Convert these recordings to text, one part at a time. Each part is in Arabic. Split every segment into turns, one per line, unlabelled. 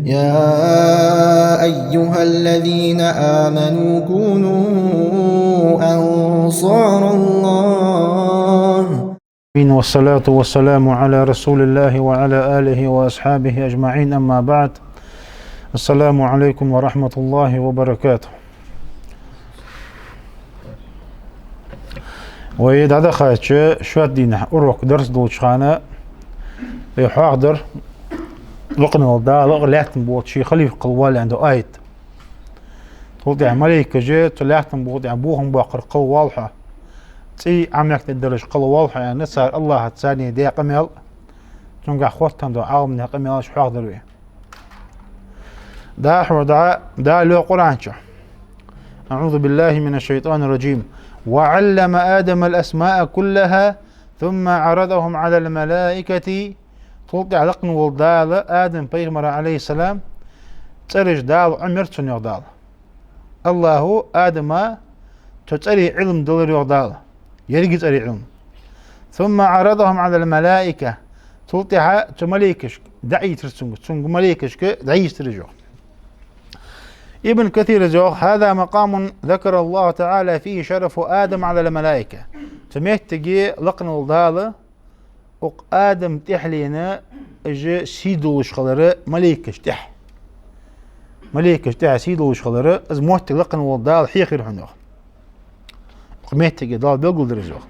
يا أيها الذين آمنوا كونوا أنصار الله.
والصلاة والسلام على رسول الله وعلى آله وأصحابه أجمعين، أما بعد. السلام عليكم ورحمة الله وبركاته. وإذا دخلت شو الدين أروح درس دوتشانا يحاضر لقنا الدا لقلاتن بود شي خليف قوال عنده آيت قلت يا ملك جيت لاتن بود أبوهم باقر قوالها تي عملك الدرج قوالها يعني نسأل الله تساني دي قميل تنقع خوتهم دو عاو من قميل شو حاضر بيه دا له قرآن شو. أعوذ بالله من الشيطان الرجيم. وعلم آدم الأسماء كلها ثم عرضهم على الملائكة. طلت علقن والدال آدم بيغمر عليه السلام ترج دال عمر تنيغ دال الله آدم تتري علم دول يغدال يريد تري علم ثم عرضهم على الملائكة طلت تمليكش دعي ترسنج تسنج مليكش دعي ترجو. ابن كثير زوغ هذا مقام ذكر الله تعالى فيه شرف آدم على الملائكة. تميت تجي لقن والدال وق آدم تحلينا اجي سيدوش خلره مليكش تح مليكش تح سيدوش خلره از موت لقن والدال حيخير حنوخ قميت تجي دال بيقول درزوخ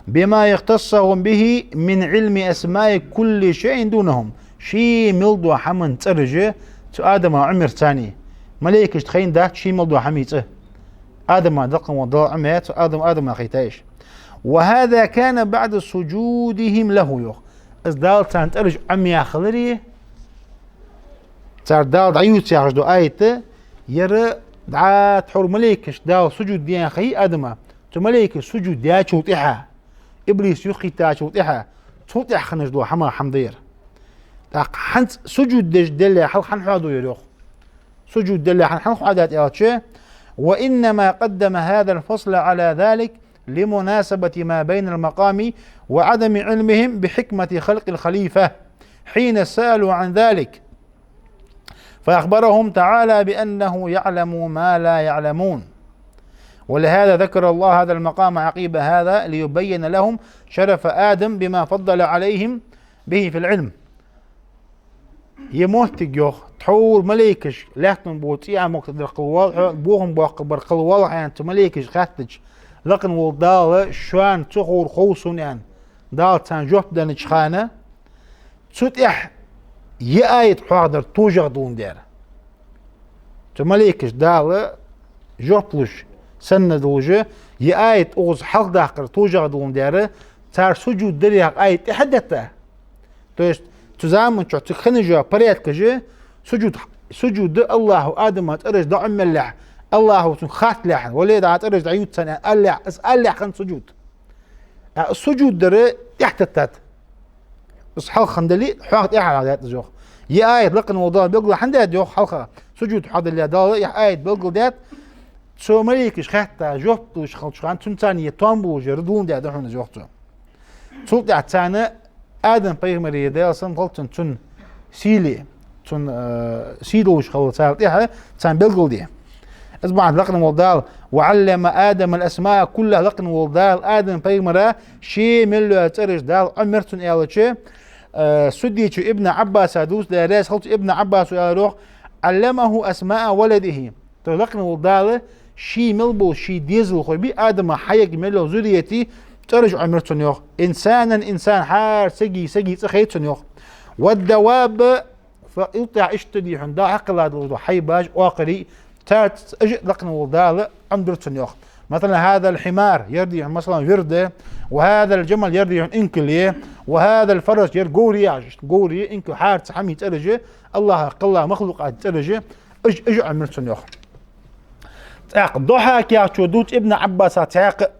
بما يختصهم به من علم أسماء كل شيء دونهم شي ملدو حمن ترجه تو آدم عمر ثاني مليكش تخين دات شي ملدو حميته آدم دقن والدال عميت آدم أخيتايش. وهذا كان بعد سجودهم له يوخ از دال تان ترج عمي خلري تار دال دعيوت ياخذ دو آيته يرى دعا تحور مليكش دال سجود ديان خي آدم تو مليك سجود ديا شوطيحة إبليس يخي تا شوطيحة شوطيح خنج دو حما حمضير تاق حنت سجود دل حل حنحادو يروخ سجود دل حنحادو عادات ياتشي. وإنما قدم هذا الفصل على ذلك لمناسبة ما بين المقام وعدم علمهم بحكمة خلق الخليفة حين سألوا عن ذلك فأخبرهم تعالى بأنه يعلم ما لا يعلمون. ولهذا ذكر الله هذا المقام عقيب هذا ليبين لهم شرف آدم بما فضل عليهم به في العلم. يموتك يوخ تحول مليكش لكن بوتيع مقتدر قوال بوهم بوقبر قوال يعني مليكش خاتج لكن والدال شوان تخور خوصون يعني دال تان جوب دانش خانة تسوتيح يأيت حاضر توجه دون دير تمليكش دال جوبلش سنة دوجه يأيت أوز حق داخل توجه دون دير تار سجود دريق آيت تحدثه تويست تزامن شو تخنجه بريت كجه سجود الله آدم ترج دعم ملح الله خات لحن وليد ترج دعيوت سنة ألح ألح خن سجود السجود دري تحت التات بس حلقة خندلي حاط إحنا على ذات يا آية لقن وضال بيقول حندات جو حلقة سجود حاضر اللي دال يا آية بيقول ذات سو مليكش خاطة جوبت وش خلص خان تنتانية تامبو جردون ده دحون جوبته صوت عتانة آدم بيغمر يدال سن غلطن تن سيلي تن سيدوش خلص صارت إحنا تان بيقول ده أسمع لقن والدال. وعلم آدم الأسماء كلها لقن والدال آدم بيغمر شي ملو ترج دال عمرتن إيالتشي سديتش ابن عباس دوس دارس خلط ابن عباس ويروح علمه أسماء ولده تلقن والدال شي ملبو شي ديزل خوي آدم حيق ملو زريتي ترج عمرتن يوخ إنسان حار سجي تخيتن يوخ. والدواب فيطلع اشتدي حندا عقل هذا حي باج واقري تات اجي لقن والدال عمرتن يوخ. مثلا هذا الحمار يردي مثلا ورده وهذا الجمل يردي انكليه وهذا الفرس قوري انكل حار تحمي ترجه الله قلا مخلوقات ترجه اج عمرتن يوخ. تاق ضحك يا شودوت ابن عباس تاق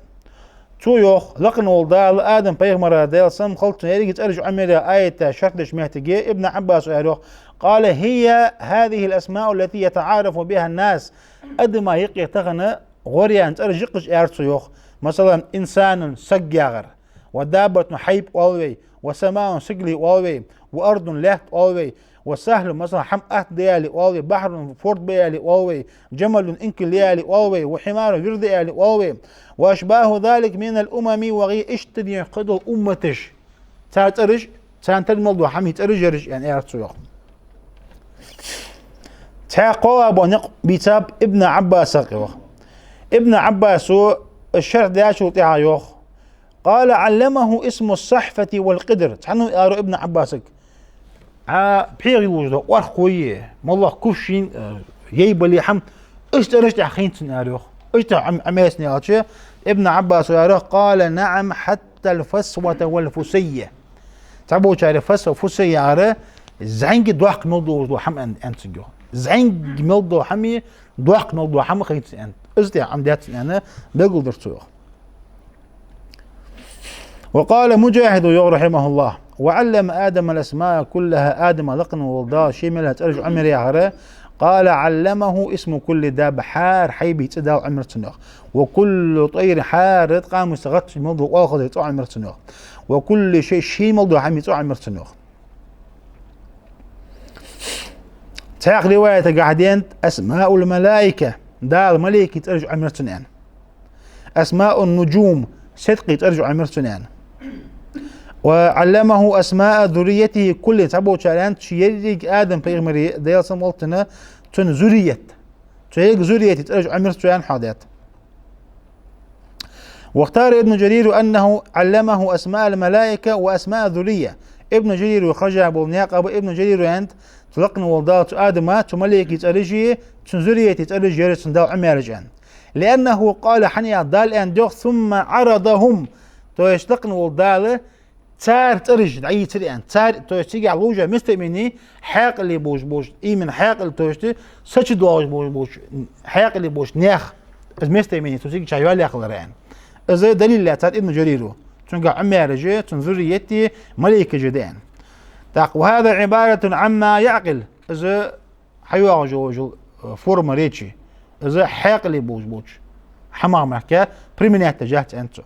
تو يوخ لقن والدال آدم بيغمر ديل سم خلط يريد أرجع عمرها آية شرطش مهتجي ابن عباس يروح قال هي هذه الأسماء التي يتعارف بها الناس أدما يقي تغنى غوريان ترجقش أرسو يوخ مثلا إنسان سجيغر ودابة حيب أولوي وسماء سجلي أولوي وأرض لحت أولوي وسهل مثلا حم ديالي واوي، بحر فورت بيالي واوي، جمل انكل ليالي واوي، وحمار يرد يالي واوي، واشباه ذلك من الامم وغي اشتدي قدو امتش تاترج تانتر الموضوع حم يترجرج يعني ارتسو تاقوا ابو نق بيتاب ابن عباس ابن عباس الشرح دياشو تاعيوخ قال علمه اسم الصحفة والقدر تحنو يارو ابن عباسك بحيغي وجده وارخويه والله كوشين ييبلي حم اشترشت حين سناريوخ اشتر عميسني اتشي ابن عباس يارو قال نعم حتى الفسوة والفسية تعبو شاري فسوة وفسية يارو زعنج دوحق ملدو حم انتسجو زعنج ملدو حمي دوحق ملدو حم خيت انت ازدي عم ديات انا بقول درتوخ. وقال مجاهد رحمه الله وعلم آدم الأسماء كلها آدم لقن وولداه شيملها ترجع عمر يا قال علمه اسم كل داب حار حيبي تداو عمر تنوخ وكل طير حار قام مستغط موضوع واخذ يطوع عمر تنوخ وكل شيء موضوع حمي يطوع عمر تنوخ. تاق رواية قاعدين أسماء الملائكة دار ملائكة ترجع عمر تنين، أسماء النجوم صدقي ترجع عمر تنين، وعلمه أسماء ذريته كل تبو شالان تشيريك آدم بيغمري ديال سمولتنا تن ذرية تشيريك ذرية ترجع عمر تنين حادث. واختار ابن جرير أنه علمه أسماء الملائكة وأسماء الذرية. ابن جرير وخرج أبو النياق أبو ابن جرير أنت تلقن ولدات آدم تملك يتأرجي تنزرية يتأرجي يرسن داو عميرجان لأنه قال حنيا دال أن دوخ ثم عرضهم تو يشتقن ولدال تار ترج دعي تريان تار تو يشتقي علوجة مستميني حاق اللي بوش إيمن حاق اللي توشتي سچ دواج بوش حاق اللي بوش نيخ مستميني تو يشتقي شايوال يخلرين إذا دليل لا تات ابن جرير تنقع عميرجي تنزريتي ملك جدين. وهذا عبارة عما يعقل إذا حيوان جو فورم ريتشي إذا حاقلي بوش حمام محكا بريمينات جهت أنتو.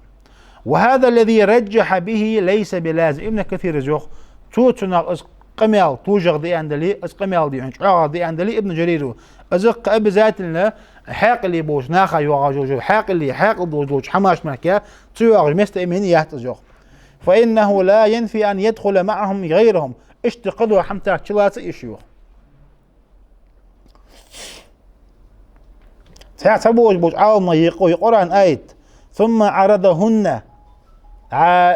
وهذا الذي رجح به ليس بلازم. ابن كثير جوخ توتنا إز قميال توجغ دي أندلي إز قميال دي عنش دي أندلي ابن جرير إذا قاب ذات لنا حاقلي بوش ناخا يوغا حاقل بوش حماش محكا تيوغ مستأمين يهتجوخ فإنه لا ينفي أن يدخل معهم غيرهم اشتقدوا حمتا تشلات إشيوخ تعتبوش بوش عالم يقرأن آيت ثم عرضهن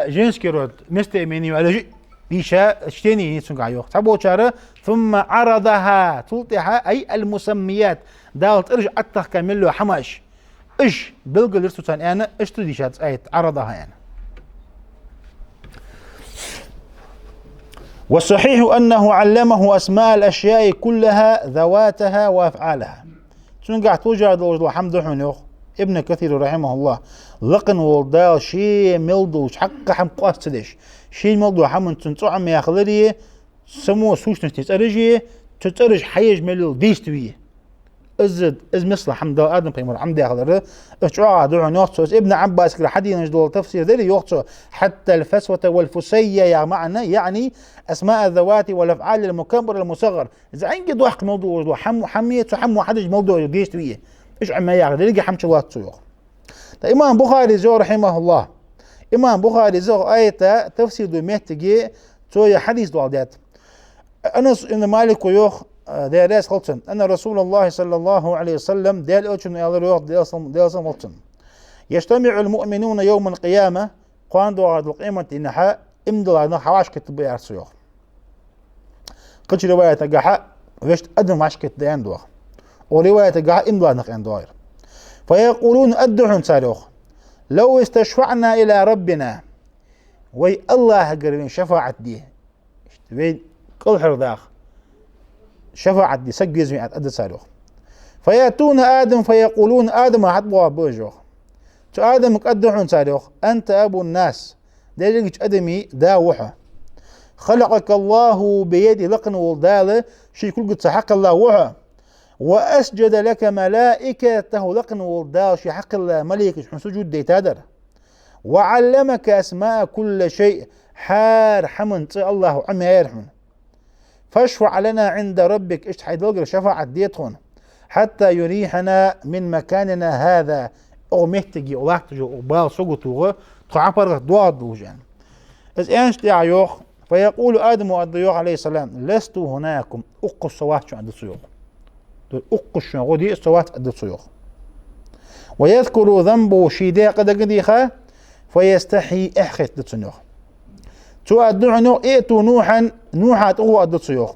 جنس كيرود مستأميني وعلى بيشا اشتيني يتسنق عيوخ تعبوش ثم عرضها تلطيها أي المسميات دالت ارجع أتخ كاملو حماش إش بلغل رسوتان أنا اشتديشات آيت عرضها يعني. والصحيح أنه علمه أسماء الأشياء كلها ذواتها وأفعالها. تنقع توجد الحمد حنوخ ابن كثير رحمه الله لقن ولدال شي ملدو حق حم قاستدش شي ملدو حم تنطعم يا خلري سمو سوش نسترجي تترج حيج ملو ديستويه از مثل حمد ادم بيمر حمد يا خلري اشعا دعو نوتس ابن عباس كل حد ينجدول تفسير ذلك يوقتو حتى الفسوة والفسية يا معنى يعني اسماء الذوات والافعال المكبر المصغر اذا عندي ضحك موضوع حمية وحم حدج موضوع ديستويه ايش عم ياخذ يلقى حمشوات سيوخ. امام بخاري زو رحمه الله امام بخاري زو ايتا تفسير دو ميتجي تو حديث دو عدات انس ابن مالك ويوخ ديالس خلطن ان رسول الله صلى الله عليه وسلم ديال اوتشن يالر يوخ ديالس خلطن يجتمع المؤمنون يوم القيامه قاندو عاد القيامه انها امدلا حواش كتب يا سيوخ قلت روايه قحا ويشت ادم واش كتب دوخ ورواية قاعد إمضاء نقين دوائر فيقولون أدعون صاروخ لو استشفعنا إلى ربنا وي الله قربين شفاعة دي وين كل حرداخ شفاعة دي سق يزمي أد صاروخ فيأتون آدم فيقولون آدم حطبوا بوجوخ تو آدم أدعون صاروخ أنت أبو الناس دليلك أدمي داوحة خلقك الله بيد لقن ولداله شي كل قد سحق الله وحة وأسجد لك ملائكته لقن ولداش حق الملائكة سجود ديتادر وعلمك أسماء كل شيء حار حمن الله عم يرحمن فاشفع لنا عند ربك إيش حيدلقر شفاعة ديتون حتى يريحنا من مكاننا هذا أو مهتجي أو لحتجي أو بال سقطوه تعبر دواد دوجان إذ أنش دعيوخ فيقول آدم والضيوخ عليه السلام لست هناكم أقص صوات عند السيوخ أقص غدي صوات عند السيوخ ويذكر ذنبه شيداء قد قديخا فيستحي أحخت للسيوخ تؤدعنو ائتوا نوحا هو الدسيوخ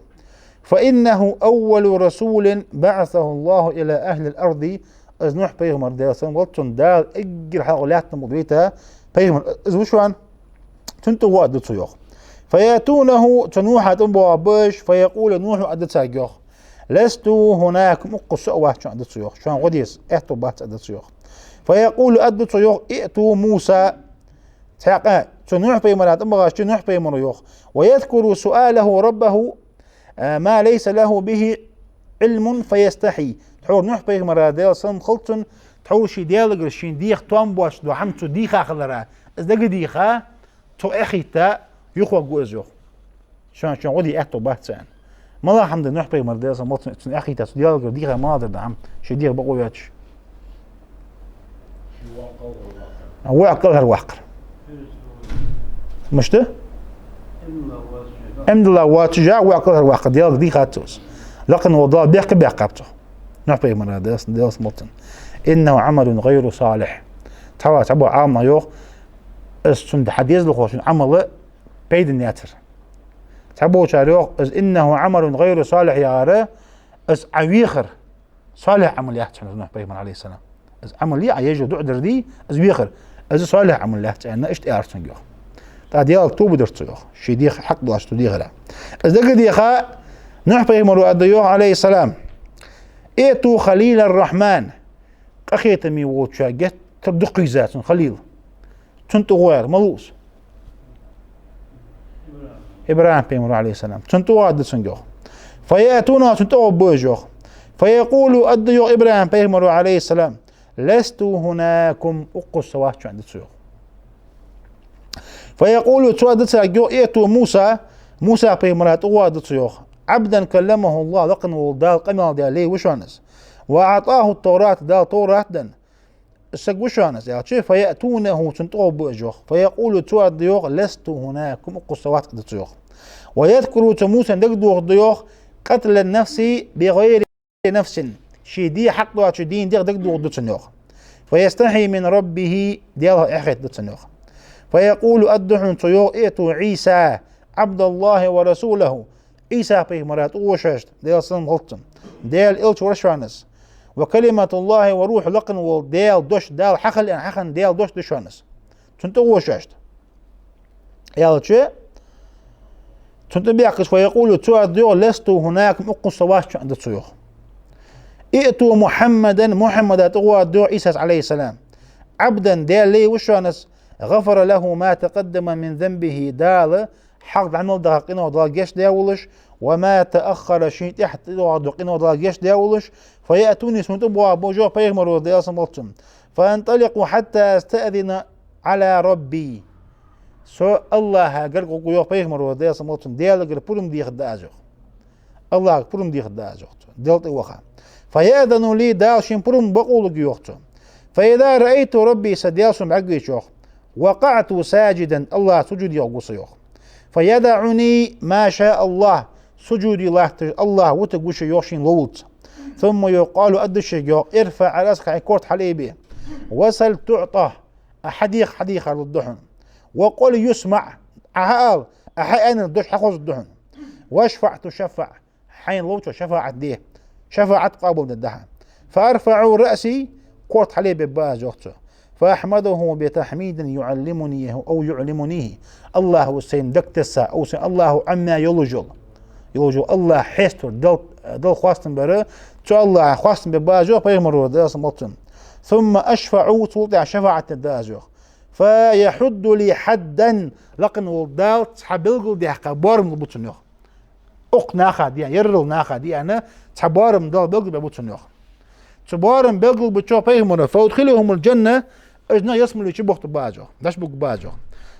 فإنه أول رسول بعثه الله إلى أهل الأرض إذ نوح بيغمر ديسان والتون دال إجر حقولاتنا مضيتها بيغمر إذ وشوان تنتو هو الدسيوخ فيأتونه تنوحا تنبوا بش فيقول نوح الدسيوخ لست هناك مقص واحد عند السيوخ شان غديس ائتوا بات الدسيوخ فيقول الدسيوخ ائتوا موسى تحقق تنوح بيمرات أمغاش تنوح بيمريوخ ويذكر سؤاله ربه ما ليس له به علم فيستحي تحور نوح بيمرات ديال سلم خلطن تحور شي ديال قرشين ديخ توامبواش دو حمتو ديخا خلرا ازدق ديخا تو اخيتا يخوى قوزيوخ شان غدي احتو باهتان مالا حمد نوح بيمرات ديال سلم خلطن اخيتا ديال قر ديخا مادر دعم شي ديخ بقوياتش هو عقلها الواقر مشته؟ امد الله واتجاه وعقلها الواقع ديال دي خاتوس لكن وضع بيحكي بيعقبته نوح بيمر ديال سمطن انه عمل غير صالح تعبوا عامنا يوخ استند حديث لخوش عمل بيد الناتر تعبوا شاريوخ انه عمل غير صالح يا غيره اس عويخر صالح عمل يحتمل نوح بيمر عليه السلام اس عمل لي عيجو دعدر دي اس ويخر اس صالح عمل يحتمل انا اشت ارتن يوخ ديال توب درتوخ شي ديخ حق باش تديغلا ازدق ديخا نوح بيمر الضيوخ عليه السلام ائتوا خليل الرحمن اخيتمي ووتشا جت تدقي ذات خليل تنتو غير ملوس ابراهيم بيمر عليه السلام تنتو واد سنجوخ فياتونا تنتو بوجوخ فيقول الضيوخ ابراهيم بيمر عليه السلام لست هناكم اقص واحد عند السيوخ فيقول توادت جو ائتوا موسى بيمرات وادت سيوخ عبدا كلمه الله لقن ودال قمل دال لي وشانس واعطاه التوراة دال توراة دن السق وشانس يعني شيء فياتونه تنطو بوجوخ فيقول تواد ديوخ لست هناكم قصوات قد سيوخ ويذكر موسى دقدوخ ديوخ قتل النفس بغير نفس شي دي حق دو دين دقدوخ دتنوخ فيستحي من ربه ديالها اخيت دتنوخ فيقول الدحن تيو ائتوا عيسى عبد الله ورسوله عيسى بيمرات وششت ديال سلم غلطن ديال إلش ورشوانس وكلمة الله وروح لقن وديال دوش دال حخل يعني حخن ديال دوش دشوانس تنتو وششت يالتشي تنتو بيعكس فيقول تو ديو لست هناك مقص واش عند السيوخ ائتوا محمدا تقوى ديو عيسى عليه السلام عبدا ديال لي وشوانس غفر له ما تقدم من ذنبه دال حق عمل دقيقين وضال جيش داولش وما تأخر شيء تحت دقيقين وضال جيش داولش فيأتوني سنتبوا بوجوه بيغمروا ديال سمطم فانطلقوا حتى استأذن على ربي سو الله قرقوا قيوه بيغمروا ديال سمطم ديال قر بولم دي خدازوخ الله بولم دي خدازوخ ديال وخا فيأذن لي دال شين بولم بقول قيوختو فإذا رأيت ربي سديال سمعقي شوخ وقعت ساجدا الله سجود يوغوسيوخ فيدعني ما شاء الله سجود الله وتقوش يوشين لولت ثم يقال أدش ارفع رأسك عكورت حليبي وسل تعطى حديقة للدحن وقل يسمع أهال أحيانا الدش حخوز الدحن واشفع تشفع حين لوت شفاعة ديه شفاعة قابل الدحن فأرفع رأسي كورت حليبي بازوخته فأحمده بتحميد يعلمني أو يعلمنيه الله وسين دكتسا أو سين الله عما يلجل الله حستر دل خواستن برا تو الله خواستن بباجو بيمرو دل سمطن ثم أشفع توضع شفاعة الدازو فيحد لي حدا لقن ولدال تحبلقل دي حقا بارم لبطنيوخ أق ناخا دي يرل ناخا دي أنا تحبارم دل بلقل ببطنيوخ تبارم بلقل بتشو بيمرو فادخلهم الجنة أجنا يسمى لشبوخت باجو داش بوك باجو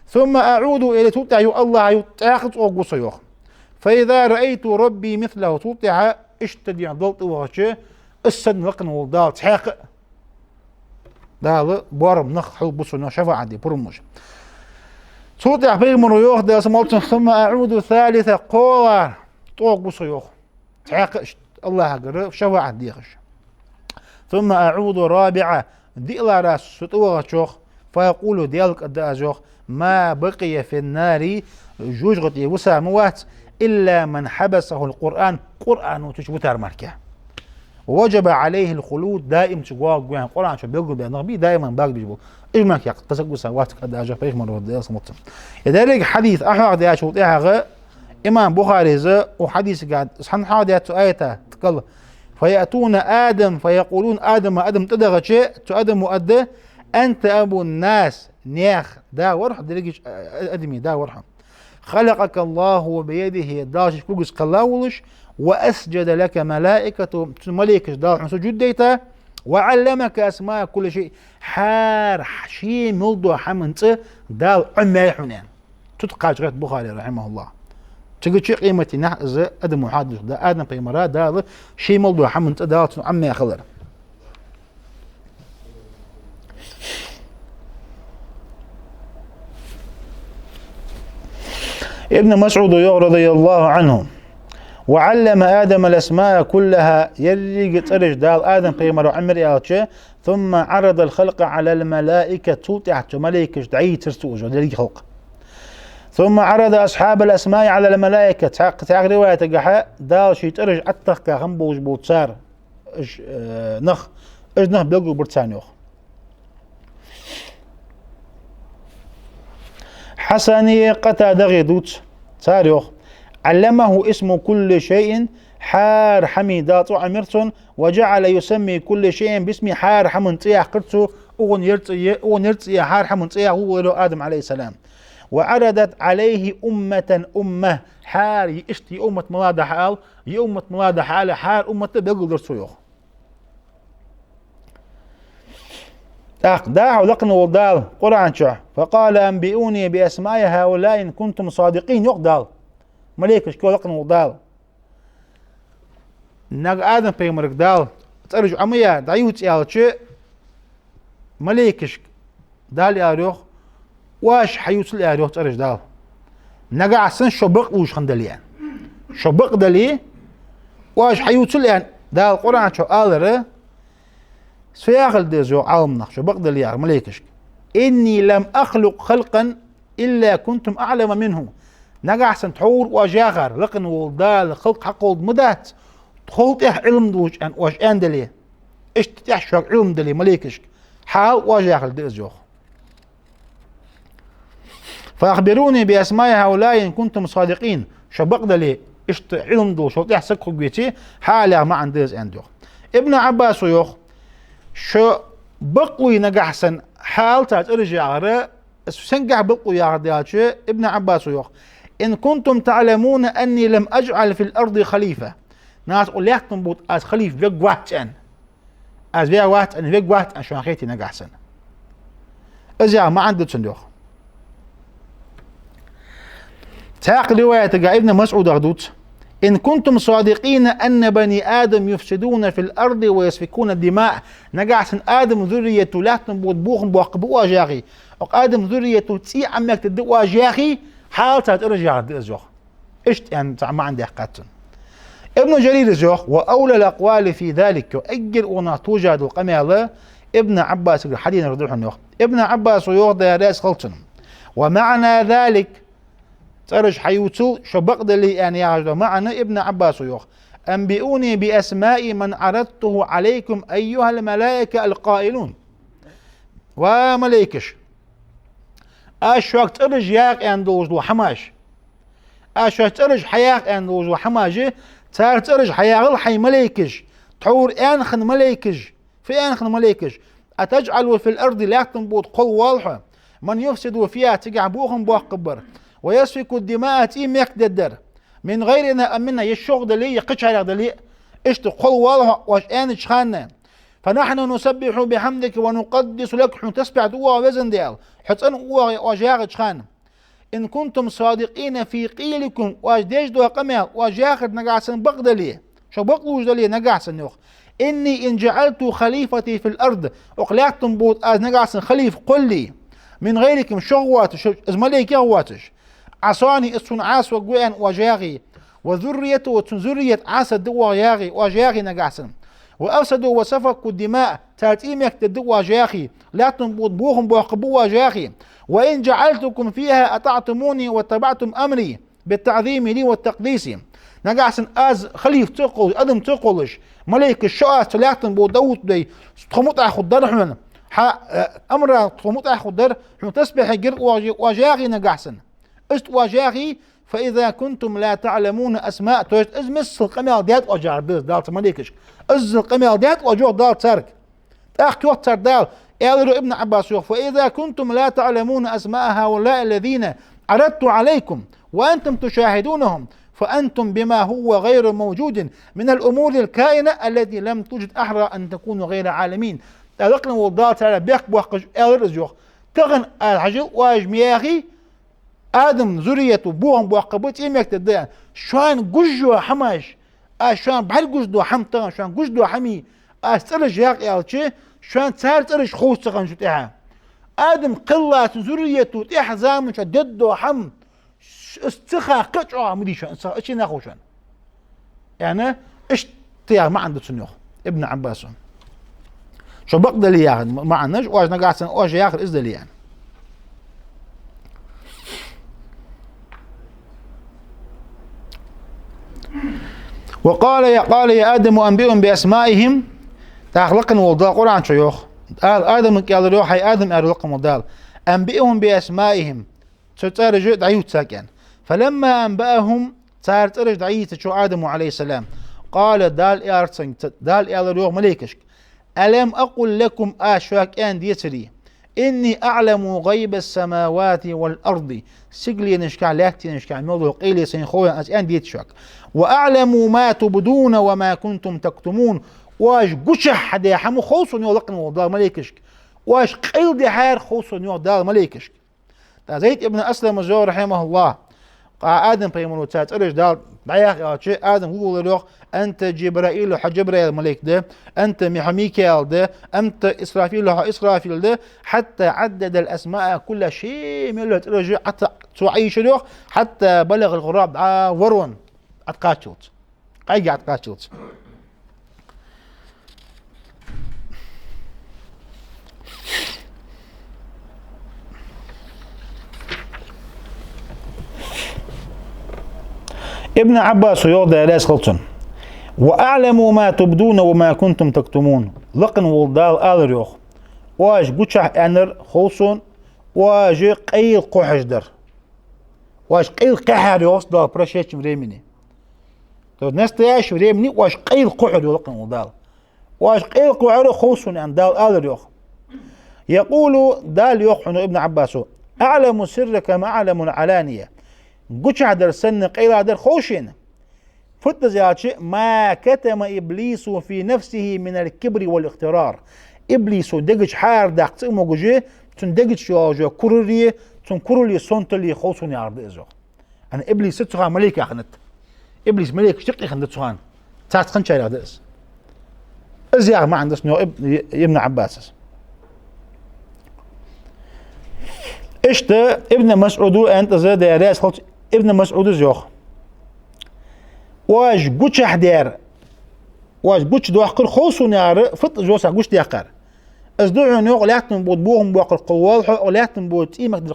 ثم أعود إلى توتعيو الله يتاخد أوغوسيوخ فإذا رأيت ربي مثله توطيع اشتدي ضلط وغشة السن لقن والدال تحقق دال بورم نخ حل بصنا شفاعة دي برمج توطيع بيمر يوخ دا سمالتن ثم أعود ثالثة قوار طوق بصيوخ تحقق الله قرر شفاعة دي خش ثم أعود رابعة دي إلى راس ستوغشوخ فيقول ديالك الدازوخ ما بقي في النار جوجغتي وساموات إلا من حبسه القرآن قرآن وتشبتار مركه ووجب عليه الخلود دائم تقواق يعني القرآن شو بيقول بأن ربي دائما باق بيجبو إجمعك يقول تسقوا سوات قد أجا فيش مرة ودياس مطم لذلك حديث أحوال ديا شوطيها غا إمام بخاري زا وحديث قاعد سبحان حوال ديا تؤيته تقل فيأتون آدم فيقولون آدم تدغ شيء تؤدم مؤدى أنت أبو الناس نياخ دا ورح دلقيش أدمي دا ورح خلقك الله بيده داش كوكس قلاولش وأسجد لك ملائكة ملائكة داش سجود ديتا وعلمك أسماء كل شيء حار حشي ملدو حمنت دال عمي حنان تتقاش غير بخاري رحمه الله تقول شيء قيمتي نحز أدم محادث دا آدم قيمرا دال شي ملدو حمنت دال عمي خلر ابن مسعود رضي الله عنه وعلم آدم الأسماء كلها يلي ترج دال آدم قيمر عمر يالشه ثم عرض الخلق على الملائكة توتعت ملائكة دعي ترسوج ودلي خلق ثم عرض أصحاب الأسماء على الملائكة تعق رواية قحاء دال شي ترج أتخ كغنبوج بوتسار نخ نخ بلقو برتسانيوخ حسني قتا دغي دوت تاريخ علمه اسم كل شيء حار حميدات عمرتون وجعل يسمي كل شيء باسم حار حمنطيح قرتو ونرتي حار حمنطيح هو آدم عليه السلام وعرضت عليه أمة حار يشتي أمة ملاد حال يأمة ملاد حال حار أمة بيقول درسو داع لقن والدال قرآن شع فقال أنبئوني بأسماء هؤلاء إن كنتم صادقين يقدال مليك شكو لقن والدال ناق آدم بيمرك دال ترجع عمية دعيوت يالتش مليكش دال ياريوخ واش حيوت الياريوخ ترج دال ناق عسن شبق وش خندليان شبق دلي واش حيوت اليان دال قرآن شو آلره سياخل ديزو عالمنا شو بقدر يعرف مليكش إني لم أخلق خلقا إلا كنتم أعلم منه نجا أحسن تحور وجاغر لقن والدال خلق حق ولد مدات تخلط علم دوش أن واش أن دلي إيش تحشوا علم دلي مليكش حال وجاغر ديزو فأخبروني بأسماء هؤلاء إن كنتم صادقين شو بقدر لي إيش علم دوش شو تحسك بيتي حالها ما عنديز أندو ابن عباس يوخ شو بقوي نجحسن حال ترجع غير سنجح بقوي يا غدياتش ابن عباس يوخ إن كنتم تعلمون أني لم أجعل في الأرض خليفة ناس قول ليكتم بوت أز خليف بيق واحد أن أز بيق واحد أن بيق واحد أن شو خيتي نجحسن أزيا ما عنده صندوق تاق رواية ابن مسعود أغدوت إن كنتم صادقين أن بني آدم يفسدون في الأرض ويسفكون الدماء نجعسن آدم ذريته لا تنبوت بوخن بوقبوا جاغي آدم ذريته تي عمك تدوا جاغي حالتها ترجع الزوخ إيش يعني ما عندي حقاتن ابن جرير الزوخ وأولى الأقوال في ذلك وأجل ونا توجد القمالة ابن عباس الحديث رضي الله عنه ابن عباس يوضع راس خلطن ومعنى ذلك ترج حيوتو شو بقدر لي يعني يعجب معنا ابن عباس يوخ أنبئوني بأسماء من عرضته عليكم أيها الملائكة القائلون وملائكش أشوك ترج ياق أندوز وحماش أشوك ترج حياق أندوز وحماجي ترج حياق الحي ملائكش تحور أنخن ملائكش في أنخن ملائكش أتجعل في الأرض لا تنبوت قل واضحة من يفسد فيها تقعبوهم بوقبر ويسفك الدماء تيم يقدر من غير ان امنا يشوق دلي يقش على دلي ايش تقول والله واش ان شخان فنحن نسبح بحمدك ونقدس لك حين تسبح دوا وزن ديال حتى ان وجاغ شخان إن كنتم صادقين في قيلكم واج ديج دو قمال واج آخر نقاسن بقدلي شو بقلوش دلي نقاسن يوخ إني إن جعلت خليفتي في الأرض وقلعتم بود از نقاسن خليف قل لي من غيركم شغواتش ازمليك يغواتش عصاني اسون عاس وقوين وجاغي وذريته وتن ذرية عاسد دوا ياغي وجاغي نقاسن وأفسدوا وسفكوا الدماء تاتيمك تدوا جاخي لا تنبوض بوهم بوقبوا جاخي وإن جعلتكم فيها أطعتموني واتبعتم أمري بالتعظيم لي والتقديس نقاسن از خليف تقول أدم تقولش ملك الشقاس تلاحتن بو دوت دي تخمط أخد درحمن أمر تخمط أخد در حمو تسبح جر وجاغي نقاسن است وجاغي فإذا كنتم لا تعلمون أسماء تويت إز مس القمال ديات وجار بيز دالت مليكش إز القمال ديات وجوه دال ترك أخت وتر دال قالوا ابن عباس فإذا كنتم لا تعلمون أسماء هؤلاء الذين عرضت عليكم وأنتم تشاهدونهم فأنتم بما هو غير موجود من الأمور الكائنة التي لم توجد أحرى أن تكونوا غير عالمين ألقنا والدال ترى بيك بوقج ألرزيوخ تغن الحجل واجمياغي آدم ذريته بوهم بوقبوت إيمك تدين شوان جوجو حماش شوان بحال جوجدو حمطان شوان جوجدو حمي استرج ياق يالشي شوان تسار ترج خوص تغن شو تيها آدم قلات ذريته تيح زامن شو ددو حم استخا قطعه مدي شوان اشي ناخو شوان يعني ايش تيها ما عنده سنوخ ابن عباس شو بقدر لي ياخذ ما عندناش واش نقاسن واش ياخذ ازدل لي يعني قال يا آدم أنبئهم بأسمائهم تخلقن والدال قرآن شيوخ قال آدم قال له حي آدم أرلقهم والدال أنبئهم بأسمائهم تترجع دعيوت ساكن فلما أنبأهم ترجع دعيت شو آدم عليه السلام قال دال إارسن دال له مليكش ألم أقل لكم أشواك أن ديتري إني أعلم غيب السماوات والأرض سجلي نشكع لاكتي نشكع موضوع قيلي سينخويا أن ديتشوك وأعلم ما تبدون وما كنتم تكتمون واش قشح حدا يحمو خوصن يولقن والدار مليكشك واش قيل دي حير خوصن يولدار مليكشك زيد ابن أسلم الزور رحمه الله قال آدم بيمونو تات أرش دار دعياك آدم يقول له أنت جبرائيل حجبرائيل ملك ده أنت ميكائيل ده أنت إسرافيل إسرافيل ده حتى عدد الأسماء كل شيء من اللي ترجع حتى تعيش له حتى بلغ الغراب ورون أتقاتلت قايق أتقاتلت ابن عباس يوضع لاس خلطن وأعلم ما تبدون وما كنتم تكتمون لقن والدال آل ريوخ واش قوشح أنر خوصون واج قيل قوحش در واش قيل قحر يوص دال برشيش مريمني تو نستياش مريمني واش قيل قحر لقن والدال واش قيل قحر خوصون أن دال آل ريوخ يقول دال يوخن ابن عباس أعلم سرك ما أعلم العلانية قوشح در سن قيل در خوشين فت زيادة ما كتم إبليس في نفسه من الكبر والاغترار إبليس دقج حار داق تقمو جوجي تن دقج شواجه كورري تن كورري سنتلي خوصون يعرض إزوغ أنا إبليس ستخان مليك أخنت إبليس مليك شتقي خندت سخان تاعت خنشا يعرض إز إزياغ ما عندس نيو ابن عباس إشت ابن مسعود أنت زاد يا ريس خلط ابن مسعود زيوخ واش قوش احدير واش قوش دو اخر خوصو نار فط جوسا قوش دي اخر از دو عنوغ لاتن بود بوهم بوقر قوال حق لاتن بود ايمك دي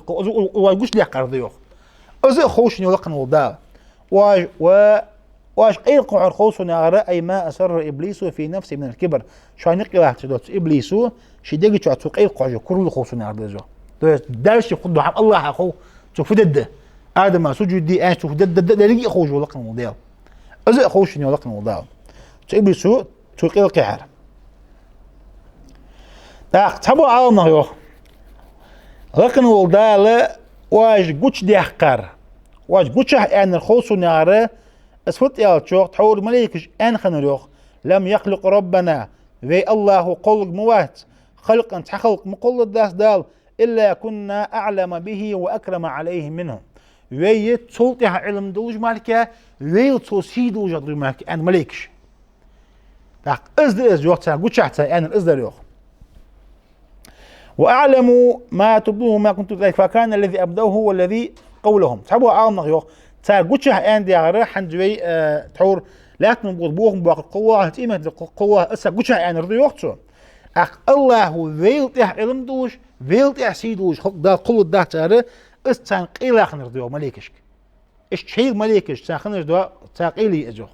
واش قوش دي اخر ديوخ از خوش نيولقن ودا واش قيل قعر خوصو نار اي ما اسر ابليس في نفسه من الكبر شو نقي واحد تدوت ابليسو شي دقي شو قيل قعر كل خوصو نار ديزو دارش يخدو حق الله اخو شوف دد ادم سجود دي ان شوف دد لقي خوش ولقن وديل أزق خوش إني ولقنا وضعه تقبل سوء تقيل قحر تحبوا عالمه يوخ لقنا وضعه واج قوش دي أحقار واج قوش أن الخوص ناره أسفت يالتشوخ تحول مليكش أن خنروخ لم يخلق ربنا في الله قلق موات خلق أنت حخلق مقل الداس دال إلا كنا أعلم به وأكرم عليه منهم ويت سلطها علم دوج مالك ويت سوسي دوج دوج مالك أن ملكش تاق إز يوقت قد شحت أن الإز يوق وأعلم ما تبدوه ما كنت ذلك فكان الذي أبدوه هو الذي قولهم تحبوا عالم يوق تاق قد شحت أن دي غير حنجوي تحور لا تنبغض بوهم بواقع القوة تيمة القوة أسا قد شحت أن رضي وقته أخ الله ويلت علم دوج ويلت سيدوج خلق دا قل دا تاره استان قيل خنر دو مليكش اش شيء مليكش تان خنر دو تاقيلي اجو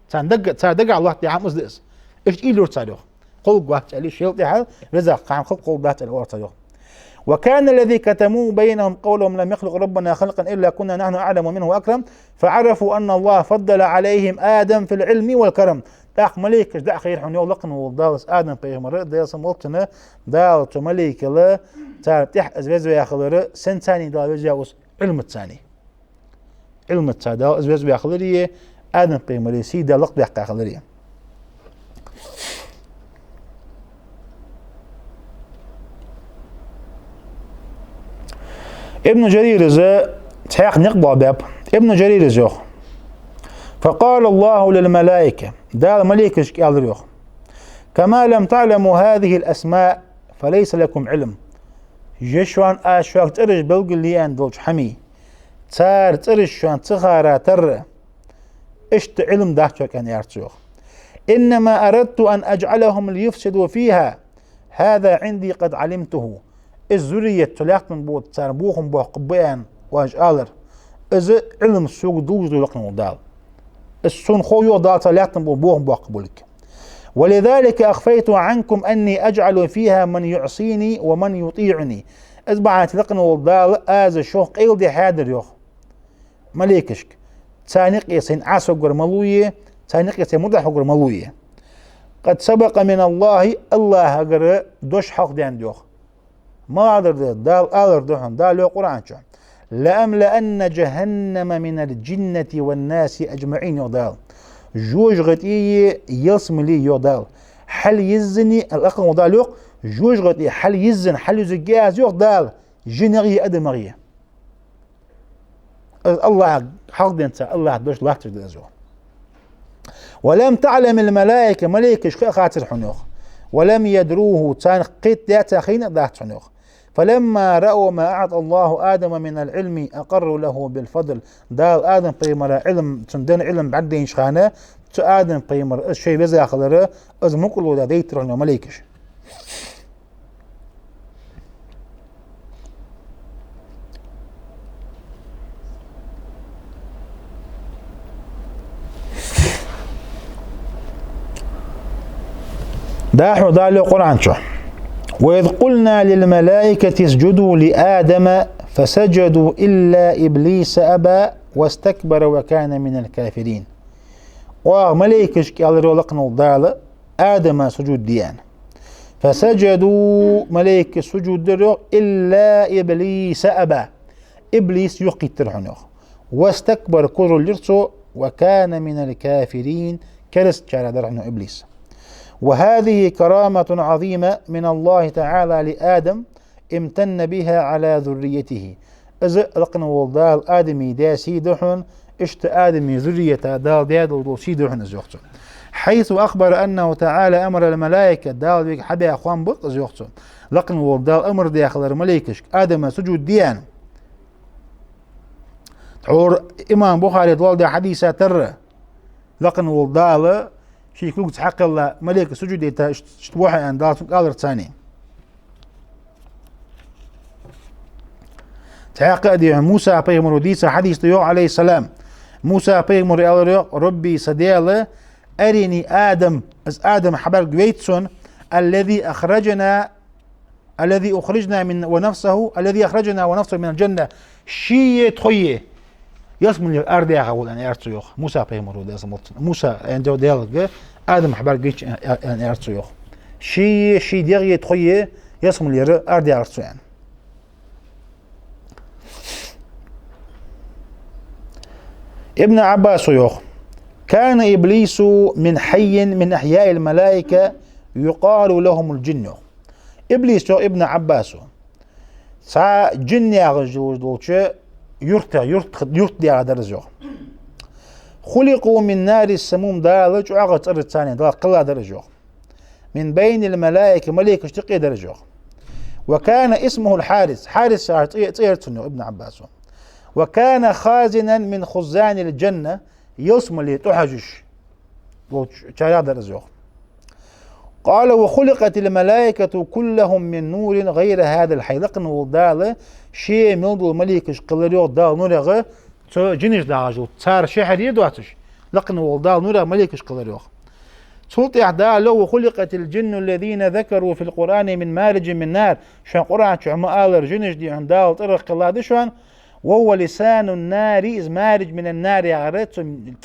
تان دق الله تي عمز دس اش ايلور تادو قل قوات علي شيء تاع رزق قام خلق قل دا تاع تادو وكان الذي كتموا بينهم قولهم لم يخلق ربنا خلقا الا كنا نحن اعلم منه واكرم فعرفوا ان الله فضل عليهم ادم في العلم والكرم تاق مليكش دا خير حنيو لقن ودالس ادم بيغمر دا سمولتنا دا تو مليك لا تفتح ازواج ياخذ سن ثاني دا وجاوس علم الثاني علم الثاني ازواج ياخذ ادم بيغمر سيدا لق ياخذ ابن جرير ز تحق نقبع باب ابن جرير زوخ فقال الله للملائكة دا الملائكة قال ريوخ كما لم تعلموا هذه الأسماء فليس لكم علم جشوان آشواك ترش بلغ اللي أندلج حمي تار ترش شوان تخارا تر اشت علم داختوك أن يارتوخ إنما أردت أن أجعلهم ليفسدوا فيها هذا عندي قد علمته الزرية تلاقن بود تار بوخم بوخ قبيان واجالر إذا علم السوق دوج دو لقن ودال السن خويو دال تلاقن بوخم بوخ قبولك ولذلك أخفيت عنكم أني أجعل فيها من يعصيني ومن يطيعني أتبعت لقن ودال آز شوق قيل دي حادر يوخ مليكشك تانيق يسين عاسوغر ملوية تانيق يسين مدحوغر ملوية قد سبق من الله هجر دوش حق ديان ديوخ ما أدر دال أدر دوحن دال لو قرآن شو لأملأن جهنم من الجنة والناس أجمعين يودال جوج غتي يصم لي يودال حل يزني الأقل ودال يوق جوج غتي حل يزن حل يزجاز يوق دال جنري أدمغية الله حق دينتا الله دوش لا تجدزو ولم تعلم الملائكة ملائكة شخ خاطر حنوخ ولم يدروه تان قيت داتا خين ذات حنوخ فلما رأوا ما أعطى الله آدم من العلم أقروا له بالفضل دال آدم بيمر علم تندن علم بعدين شخانة تو آدم بيمر الشيء بزي أخذره أز مقلو دا ديتر عنه ملائكش داحو دالو قرآن شو وإذ قلنا للملائكة اسجدوا لآدم فسجدوا إلا إبليس أبى واستكبر وكان من الكافرين وملائكة قال رولقنا دال آدم سجود ديان فسجدوا ملائكة سجود درو إلا إبليس أبى إبليس يقي ترحنوخ واستكبر كرر لرسو وكان من الكافرين كرست شارع درحنو إبليس وهذه كرامة عظيمة من الله تعالى لآدم امتن بها على ذريته إذا لقنا والدال آدمي دا سيدحن اشت آدمي ذرية دال دال سيدحن زوجته حيث أخبر أنه تعالى أمر الملائكة دال بيك حبي أخوان بط زوجته لقنا والدال أمر داخل الملائكة آدم سجود ديان تعور إمام بخاري دول دا حديثة تر لقنا والدال شيء كلوك تحق الله ملائكة سجود يتا اشتبوحي عن دالتون قادر تاني تحق دي موسى بيغمر وديسة حديث ديو عليه السلام موسى بيغمر ربي صديالة أريني آدم از آدم حبر قويتسون الذي أخرجنا من ونفسه الذي أخرجنا ونفسه من الجنة شيء تخيه يسمى الأرض يا أخوان أنا أرتيوخ موسى بيمر وده اسمه موسى عنده ديالك آدم حبر جيش أنا أرتيوخ شيء ديالي تخيه يسمى الأرض يا أرتيوخ ابن عباس يوخ كان إبليس من حي من أحياء الملائكة يقال لهم الجن إبليس ابن عباس سا جن يغجوز دولشة يرت ديال درجة خلقوا من نار السموم دالج وعغت أرد ثانية دال قلا درجة من بين الملائكة ملائكة اشتقي درجة وكان اسمه الحارس حارس تيرتنو ابن عباس وكان خازنا من خزان الجنة يسمى اللي تحجش درجة قال وخلقت الملائكة كلهم من نور غير هذا الحي لقن والدالة شيء ملدو الملائكة قلريو دال نورغ جنش داجو صار شهر يدواتش لقن والدال نورغ ملائكة قلريو سلطة أعداء وخلقت الجن الذين ذكروا في القرآن من مارج من نار شان قرآن شو عمالر جنش دي عندال طرق الله دشوان وهو لسان النار إذ مارج من النار يعرض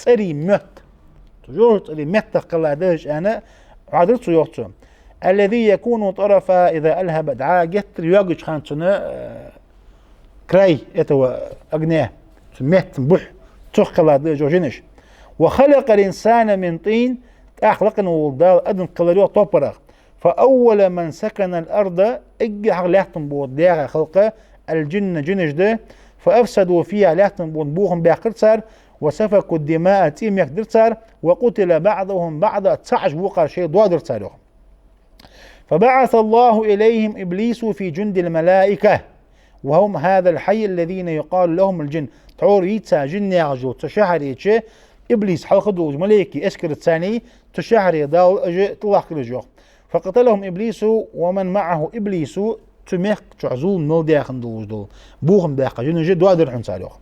تري مت تجور تري مت قلا دش أنا عادرت يوتو الذي يكون طرفا إذا ألهب دعاء جتر يوجد خانتنا كراي إتوا أغنيه مت بح تخلا دش جنش وخلق الإنسان من طين أخلقنا والدال أدن قلريو طبرغ فأول من سكن الأرض إجي حق لحتن بود ديغا خلقه الجن جنش ده فأفسدوا فيها لحتن بود بوهم باقرتسار وسفكوا الدماء تيم يقدرتسار وقتل بعضهم بعضا تسعج بوقع شيء دوادرتسار فبعث الله إليهم إبليس في جند الملائكة وهم هذا الحي الذين يقال لهم الجن تعور يتسا جن يعجو تشهر يتشي إبليس حلقدو ملائكي أسكر الثاني تشهر يداو أجي طلع كرجو فقتلهم إبليس ومن معه إبليس تميخ تعزول نول داخل دول بوهم داخل جن جد وادر حنسالوخ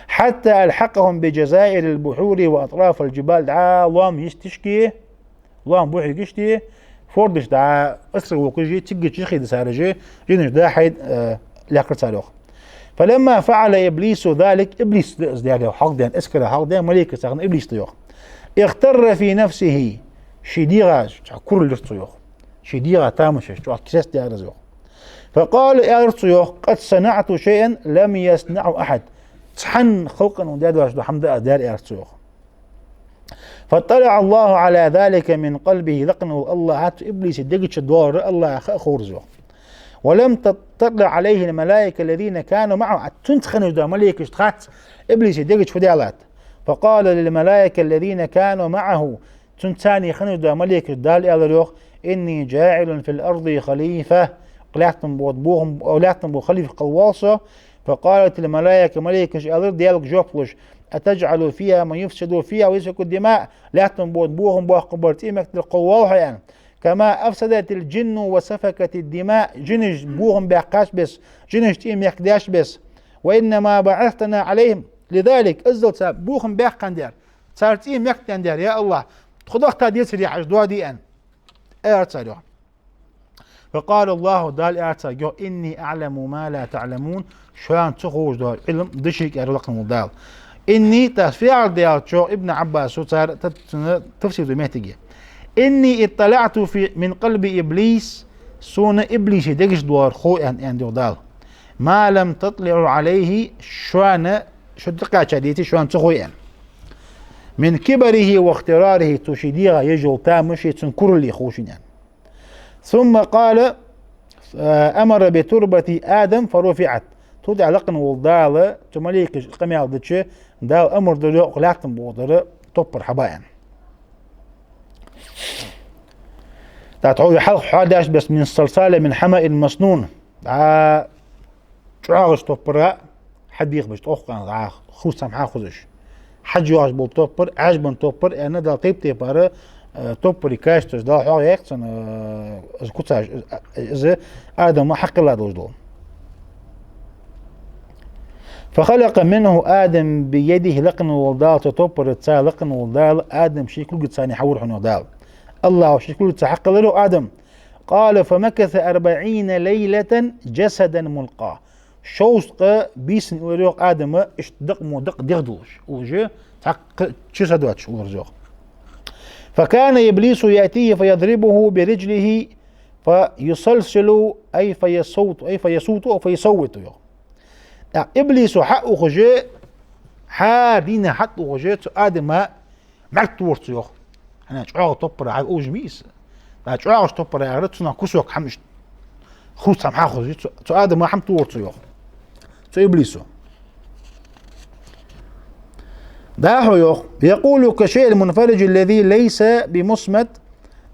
حتى ألحقهم بجزائر البحور وأطراف الجبال دعا اللهم يستشكي اللهم بوحي قشتي فوردش دعا أسرق وكجي تيجي تشخي دسارجي جنش دا حيد لاكر سالوخ فلما فعل إبليس ذلك إبليس ازدياده حق دين اسكر حق دين ملائكة ساخن إبليس طيوخ اختر في نفسه شديغا كل لرطيوخ شديغا تامشش كساس ديارزوخ فقال يا رطيوخ قد صنعت شيئا لم يصنعه أحد تحن خلقا ودادواش حمد دار يا رطيوخ فاطلع الله على ذلك من قلبه لقنه الله هات إبليس دقش الدوار الله خورزوخ ولم تطلع عليه الملائكة الذين كانوا معه تنتخنوا دا ملائكة اشتخات إبليس دقش فديالات فقال للملائكة الذين كانوا معه تنتاني خنوا دا ملائكة دال يالروخ إني جاعل في الأرض خليفة قلعتم بوضبوهم أولعتم بو خليفة قواصة فقالت الملائكة ملائكة ألر ديالك جوفلش أتجعل فيها من يفسدوا فيها ويسفكوا الدماء لعتم بوضبوهم بوقبرتي مكتل قواصة يعني كما أفسدت الجن وسفكت الدماء جنج بوهم بيقاش بس جنج تيم يقداش بس وإنما بعثتنا عليهم لذلك أزلت بوهم بيقان دير صار تيم يقدان دير يا الله تخدوخ تادير سريع عجدوا دي أن أرتسالوا فقال الله دال أرتسالوا إني أعلم ما لا تعلمون شوان تخوش دال علم دشيك أرلقنا دال إني تفعل ديال شو ابن عباس صار تفسير دميتجي إني اطلعت في من قلب إبليس سون إبليس دقش دوار خو أن دال ما لم تطلع عليه شوان شو تقع شديتي شوان تخوين من كبره واختراره تشديغا يجل تامشي تنكر لي خوشين يعني. ثم قال أمر بتربة آدم فرفعت تودع لقن والدال تمليك قميال دتشي دال أمر دلو قلعتم بودر توبر حبايا تعود حلق حاداش بس من الصلصال من حمأ مسنون تعاغش توبر حد يخبش توقع خوص سمحا خوزش حج يواش بول توبر عجبن توبر أنا دال تيب تيبار توبر يكاشتش دال حاغ يكتن كتاج إذا آدم حق الله دوش فخلق منه آدم بيده لقن والدال تطبر تسا لقن والدال آدم شكل قد ساني حور حنو دال الله شكل تحق له آدم قال فمكث 40 ليلة جسدا ملقاه شوسق بيسن وريق آدم اشتدق مودق دغدوش وجه تحق جسدواتش ورزوق فكان إبليس يأتيه فيضربه برجله فيصلصل أي فيصوت أو فيصوت إبليس حق خجاء حادين حق خجاء آدم معك تورت يوخ أنا أشعر طبر على أوج ميس أشعر طبر على رتنا كسوك حمش خوش سام حاخوز تو آدم ما حم تور تو يوخ تو إبليسو داحو يوخ يقول كشيء المنفرج الذي ليس بمصمت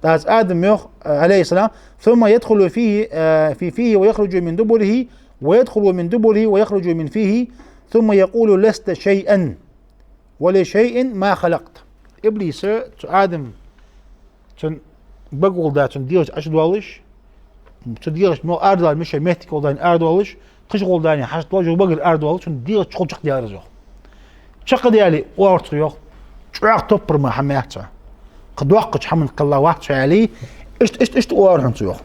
تاز آدم يوخ عليه السلام ثم يدخل فيه ويخرج من دبره ويدخل من دبره ويخرج من فيه ثم يقول لست شيئا ولشيء ما خلقت إبليس تو آدم تن بقول دا تن ديرش أشدوالش تديرش مو أردوال مش مهتك ولدان أردوالش قشغل داني حاجة توجه بقول أردوالش تن ديرش تقول شق ديار زوخ شق ديالي وارت يوخ شعاق توبر ما حميته قد وقت حمن قلا واحد عليه اشت وارهن يوخ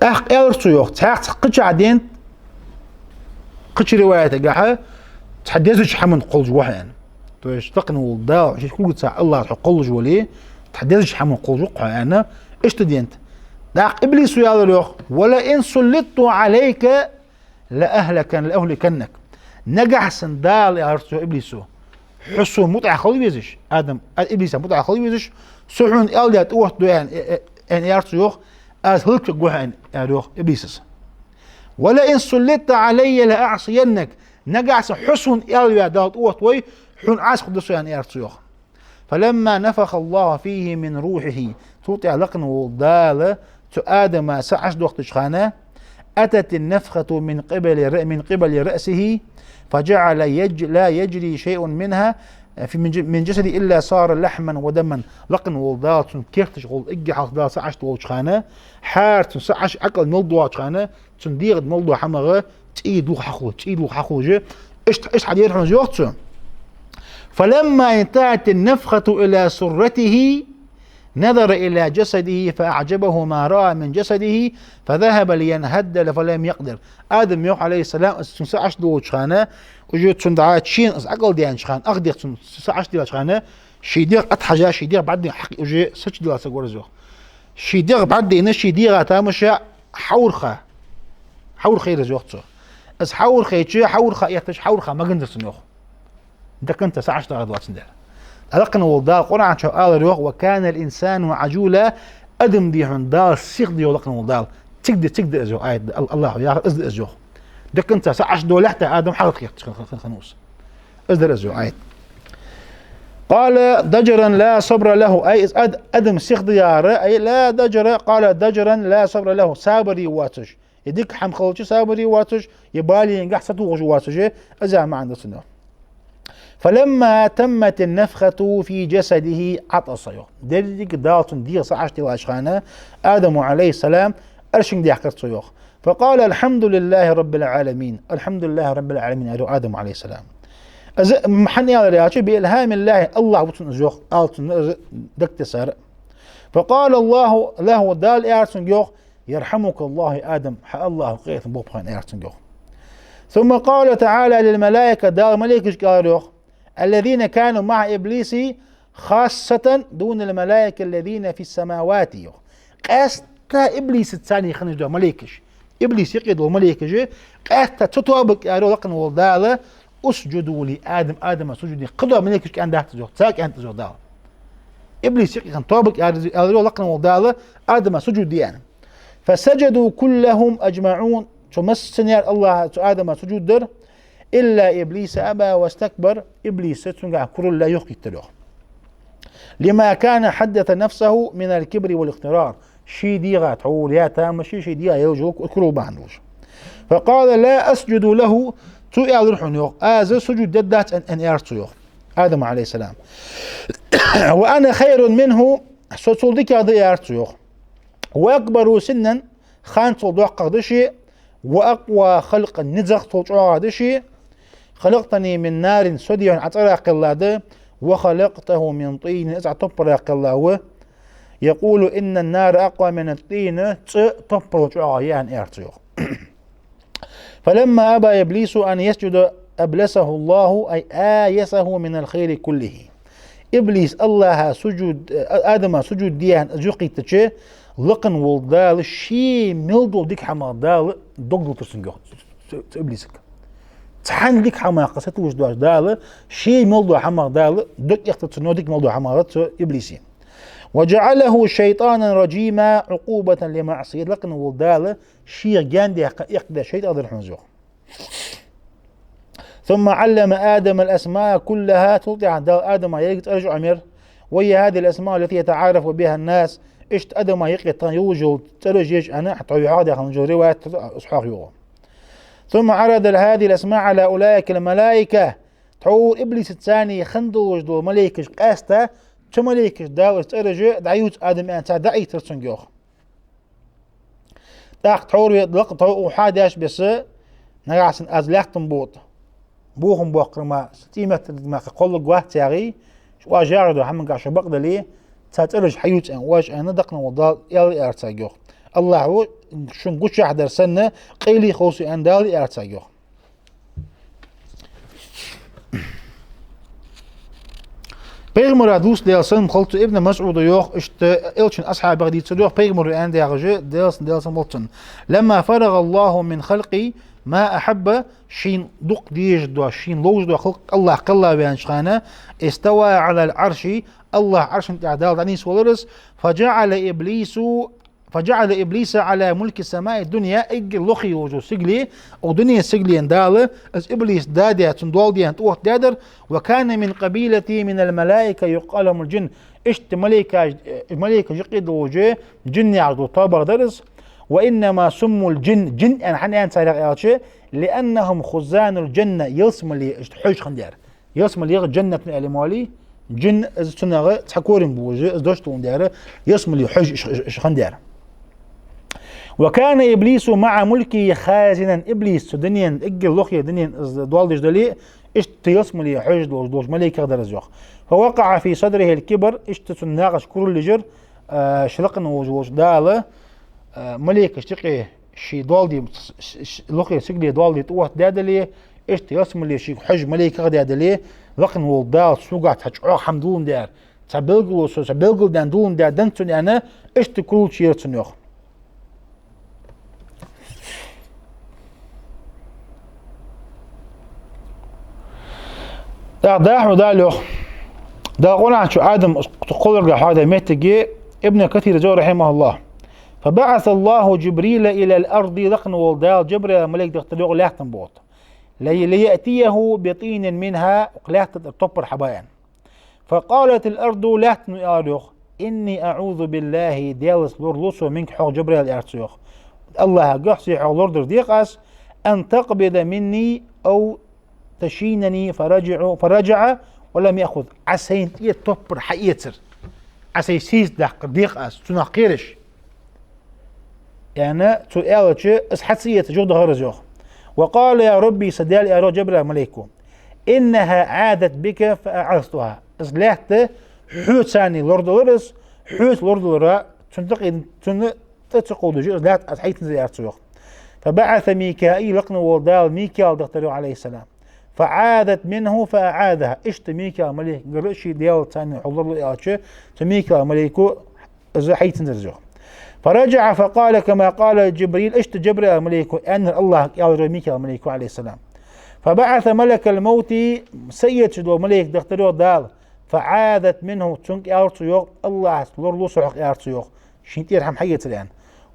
اخ ايرت يوخ تاخ قش عدين قش روايته قاحه تحدثش حمن قلج وحين توش تقنو دا شي كل ساعه الله قلج ولي تحدثش حمن قلج وحين ايش تدينت داق ابليس يا يوخ ولا ان سلطت عليك لاهلكنك نجح سندال يا ارتو ابليسو حسو متع خلي بيزش ادم ابليس متع خلي بيزش سحون اليات اوت دوان ان يارتو يوخ از هلك جوهن يروخ ابليس ولا ان سلطت علي لاعصينك نجعس حسن اليا دات اوت وي حن عاس قدسو يعني يارتو يوخ فلما نفخ الله فيه من روحه توطع لقن ودال تو ادم سعش دوخت شخانه اتت النفخه من قبل راسه فجعل لا يجري شيء منها من جسدي الا صار لحما ودما لقن ولدات كيف تشغل اجي حق سعش دوخانه حارت سعش اقل ملدو خانه تندير ملدو حمغه تيدو حخوجه ايش حدير حن جوختو فلما انتهت النفخة إلى سرته نظر إلى جسده فأعجبه ما رأى من جسده فذهب لينهد فلم يقدر آدم يوح عليه السلام سعش دو شخانة وجود سندعات شين أقل ديان شخان أقدر سعش دو شخانة شيدير أتحجا شيدير بعد حق وجه سچ دو سقور زو شيدير بعد إن شيدير تامشا حورخة زوختو از حورخة يتشي حورخة يتش حورخة ما قندر نوخ ده كنت سعش تغد واتسن ده ألقنا والدار قرآن شو قال الروح وكان الإنسان عجولا أدم دي هن دار سيخ دي ولقنا والدار تقدر أزو آية الله يا أزد أزو ده كنت سعش دول حتى آدم حرق خنوس أزد أزو آية قال ضجرا لا صبر له أي أدم سيخ ديار أي لا ضجر قال ضجرا لا صبر له سابري واتش يديك حم خلوش سابري واتش يبالي ينجح ستوغج واتش أزا ما عنده سنو فلما تمت النفخة في جسده عطس يوم دلك دالتن دير صعشتي واشخانه آدم عليه السلام أرشن دي حكرت يوخ فقال الحمد لله رب العالمين الحمد لله رب العالمين أدو آدم عليه السلام محني على رياتي بإلهام الله الله بطن زوخ آلتن دكتسر فقال الله له دال إيرتن يوخ يرحمك الله آدم الله قيث بوبخان إيرتن يوخ ثم قال تعالى للملائكة دار ملائكة قال يوخ الذين كانوا مع إبليس خاصة دون الملائكة الذين في السماوات قاستا إبليس الثاني خنج دو ملائكش إبليس يقيد الملائكة قاستا تطابق أرو لقن والدالة أسجدوا لآدم سجدوا قدوا ملائكش كأن دهت زوج تاك أنت زوج دالة إبليس يقيد طابق أرو لقن والدالة آدم سجد ديان فسجدوا كلهم أجمعون تمسني الله آدم سجود در إلا إبليس أبى واستكبر إبليس تنقع كل لا يقتله لما كان حدث نفسه من الكبر والاقترار شي ديغا تعول يا تام شي ديغا يوجوك كل بعنوش فقال لا أسجد له تو يروحون يوخ سجود ددات أن يرتو يوخ آدم عليه السلام وأنا خير منه صديك هذا يرتو يوخ وأكبر سنا خان صدوق قدشي وأقوى خلق النزق توجع دشي خلقتني من نار سدي عطرق الله وخلقته من طين إذا تبرق الله يقول إن النار أقوى من الطين تبرق يعني إرتيو فلما أبى إبليس أن يسجد أبلسه الله أي آيسه من الخير كله إبليس الله سجود آدم سجود ديان أجوقي تشي لقن والدال شي ملدو ديك حما دال دوغدو ترسنجو إبليسك تحن ديك حما قصت وجدواش دال شي ملدو حما دال دوك يختتنو ديك ملدو حما إبليسي وجعله شيطانا رجيما عقوبة لمعصية لكن ولدال شيء جاندي يقدر شيطان الحنزوخ. ثم علم آدم الأسماء كلها تطيع آدم يلقى أرجع عمر وهي هذه الأسماء التي يتعارف بها الناس اشت أدم يقي يوجد ترجيج أنا حتى يعاد يخرج رواية إسحاق يوم. ثم عرض هذه الأسماء على أولئك الملائكة تعور إبليس الثاني خندوج دو ملائكة قاسته شو ملائكة داو استرجع دعيوت آدم أنت دعي ترسنجوخ تاخ تعور لقط وحادش بس نجاسن أزلحتم بوط بوهم بوقر ما ستيمة ما قل جواه تاعي شو أجاردو هم قاش بقدر ليه تاترج حيوت أن واج أنا دقنا وضال يالي أرتاجوخ الله هو شن قش أحد سنة قيلي خوصي أن دالي أرتاجوخ. بيغمر دوس ديالسن خلط ابن مسعود يوخ اشت إلشن أصحاب غدي تسلوخ بيغمر أن ديالجي ديالسن ملتن لما فرغ الله من خلقي ما أحب شين دق ديج دو شين لوج دو خلق الله قلا بيان شخانة استوى على العرش الله عرش تعدال دانيس ولرس فجعل إبليس على ملك السماء الدنيا إج لخي وجو سجلي أو دنيا سجلي اندال از إبليس دادية تندول دي توخ دادر وكان من قبيلتي من الملائكة يقال لهم الجن اشت ملائكة يقيد وجه جن يعرضوا طابر درس وإنما سموا الجن جن أنا حنيان سايق لأنهم خزان الجنة يسمى لي حج خندير يسمى لي جنة من المالي جن از تنغ تحكورين بوجه از دوشتون ديره يسمى لي حج خندير. وكان إبليس مع ملكه خازنا إبليس دنيا إجل لخية دنيا دوالدش دلي اشت يسمى لي حج دوش ملك يقدر الزوخ فوقع في صدره الكبر اشت تناقش كل لجر شرقنا وجوش داله ملك اشتقي شي دوالدي لخية سجلي دوالدي توه دادلي اشت يسمى لي شي حج ملك يقدر دادلي لقن ولدال سوقات حجعو حمدون دار تبلغل دان دون دار دنتون أنا اشت كل شيء تنيوخ. داحو دالو دا قلنا شو آدم تقول رجع هذا متجي ابن كثير جو رحمه الله فبعث الله جبريل إلى الأرض لقن ولدال جبريل ملك دختلوغ لاحتن بوط ليأتيه بطين منها لاحتن الطبر حبايا فقالت الأرض لاحتن يالوخ إني أعوذ بالله ديالس لورلوسو منك حق جبريل أرتسوخ الله قحسي حق لوردر ديقاس أن تقبض مني أو تشينني فرجع ولم يأخذ عسين يتطبر حقيتر عسي سيس ديق أس تناقيرش يعني تقالتش اسحسية جود غرزوخ وقال يا ربي سدال يا جبريل مليكو إنها عادت بك فأعرضتها إصلاحت حوت ثاني لورد لورس حوت لورد لورا تتقود جي إصلاحت أسحيت زي أرتوخ فبعث ميكائيل لقن ولدال ميكائيل دكتور عليه السلام فعادت منه فأعادها اشت ميكا مليك قرشي ديال تاني حضر له إياتش تميكا مليكو حيت نرجع فرجع فقال كما قال جبريل اشت جبريل مليكو أن الله يا ميكا مليكو عليه السلام فبعث ملك الموت سيد شدو مليك دخترو دال فعادت منه تنك يارتو الله لورلو سحق يارتو شنتير هم حيت الآن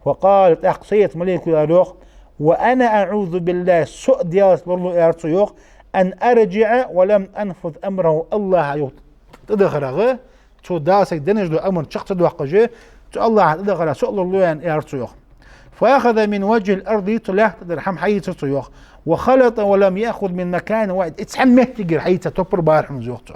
وقالت أخ سيد مليكو ياروخ وأنا أعوذ بالله سوء ديال لورلو يارتو أن أرجع ولم أنفذ أمره الله تدخل تو داسك دنج دو أمر شخص دو حقجه تو الله تدخل سؤال الله أن يرتيوخ فأخذ من وجه الأرض تلاح تدرحم حي ترتيوخ وخلط ولم يأخذ من مكان واحد اتسمت تجر حي تتوبر بارح من زوجته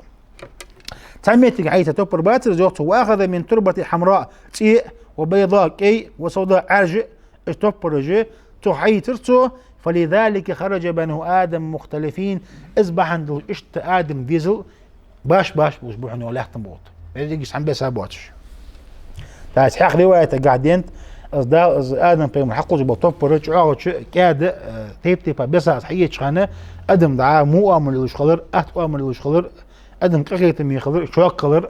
تسمت حي تتوبر بارح زوجته وأخذ من تربة حمراء تيء وبيضاء كي وسوداء عرج اتوبر جه تو حي ترتو فلذلك خرج بنو آدم مختلفين اصبح عنده اشت آدم ديزل باش بوشبوحني ولا يحتموت يجيش عم بيسابوتش تاس حق رواية قاعدين از آدم بيم حقه جبل طب رجع كاد تيب بس حقيقة شخانة آدم دعاء مو آمن لوش خلر آمن لوش خلر آدم كأكيد مي خلر شو خلر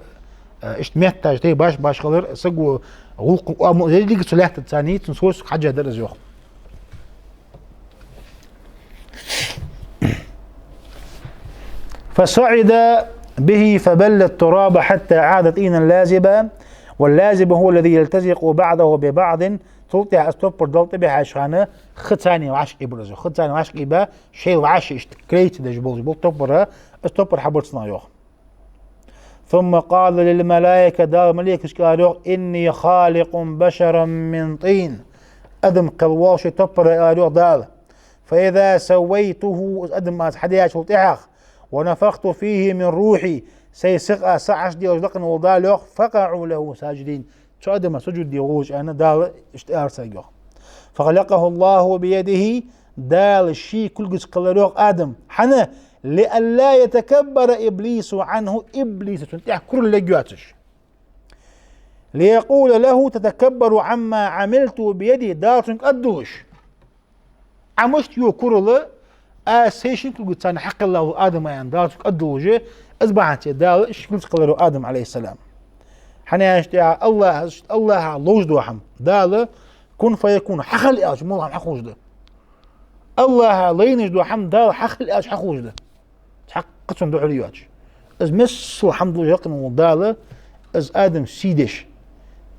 اشتميت تاج تي باش خلر سجوا غلق آمن يجي سلاح الثاني تنسوس حاجة درجة يوخ فصعد به فبل التراب حتى عادت إينا لازبا واللازم هو الذي يلتزق بعضه ببعض تلطع استوبر دلت بها عشانه ختاني وعشق برزو ختاني وعشق با شيء وعش كريت دجبول جبول توبر استوبر حبر صنايوخ. ثم قال للملائكة دار ملائكة قالوا إني خالق بشرا من طين أدم قلواش توبر قالوا دال فإذا سويته أدم حدياش تلطعخ ونفخت فيه من روحي سيسقى سعش دي وجلقن وضالوخ فقعوا له ساجدين شو أدم سجد دي وروج أنا دال اشتار سيجوخ فخلقه الله بيده دال الشي كل قس قلروخ آدم حنا لئلا يتكبر إبليس عنه إبليس تنتح كل لجواتش ليقول له تتكبر عما عملت بيدي دارتنك أدوش عمشت يو كرله سيشن كل قد سان حق الله آدم يعني دارتك أدوجه أزبعت دال إيش كل قلرو آدم عليه السلام حنا يشتع الله لوجد وحم دال كن فيكون حخل إيش مو عم حخوج ده الله لينجد وحم دال حخل إيش حخوج ده حق قسم دعوليات إز مس الحمد لله يقن ودال إز آدم سيدش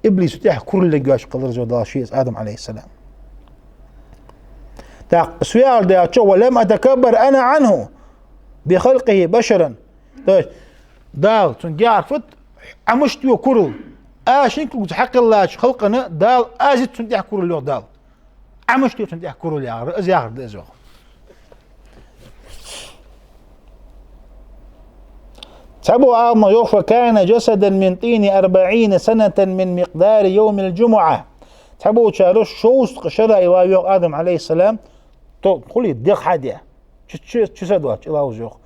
إبليس تاح كل اللي جاش قدر زود شيء آدم عليه السلام تا سؤال ده ولم أتكبر أنا عنه بخلقه بشرا دال تنجار فت عمشت يو كرل آشين كل حق الله خلقنا دال آزت تنجح كرل يو دال عمشت يو تنجح كرل يا رأز يا رد إزوه سبع ضيوف كان جسدا من طين 40 سنة من مقدار يوم الجمعة تحبوا تشارش شوس قشرة إلى آدم عليه السلام تقولي ديق حادية شو سدوات إلى وجوه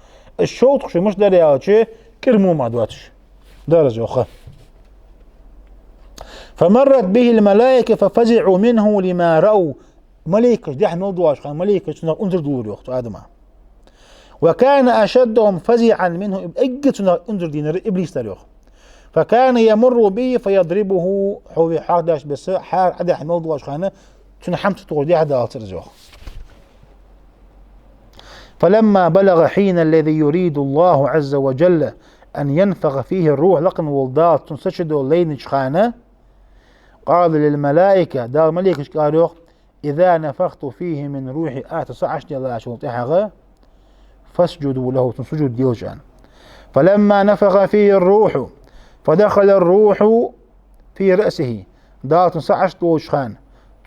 الشوط شو مش داري أو شيء كرمو ما دواتش درجة أخرى فمرت به الملائكة ففزعوا منه لما رأوا ملائكة دي احنا نوضواش ملائكة شنو انظر دور وقت آدم وكان أشدهم فزعا منه إجت انظر دينار إبليس تاريخ فكان يمر به فيضربه حوي حادش بس حار عدا حمود واش خانه شنو حمت تقول عدا ترجوه فلما بلغ حين الذي يريد الله عز وجل أن ينفخ فيه الروح لقن ولدات تنسجد لين خانه قال للملائكة دار ملائكة قالوا إذا نفخت فيه من روحي آتسعش لا شوطيحة فاسجدوا له تنسجد ديوجان فلما نفخ فيه الروح فدخل الروح في رأسه دار تنسعش دوشخان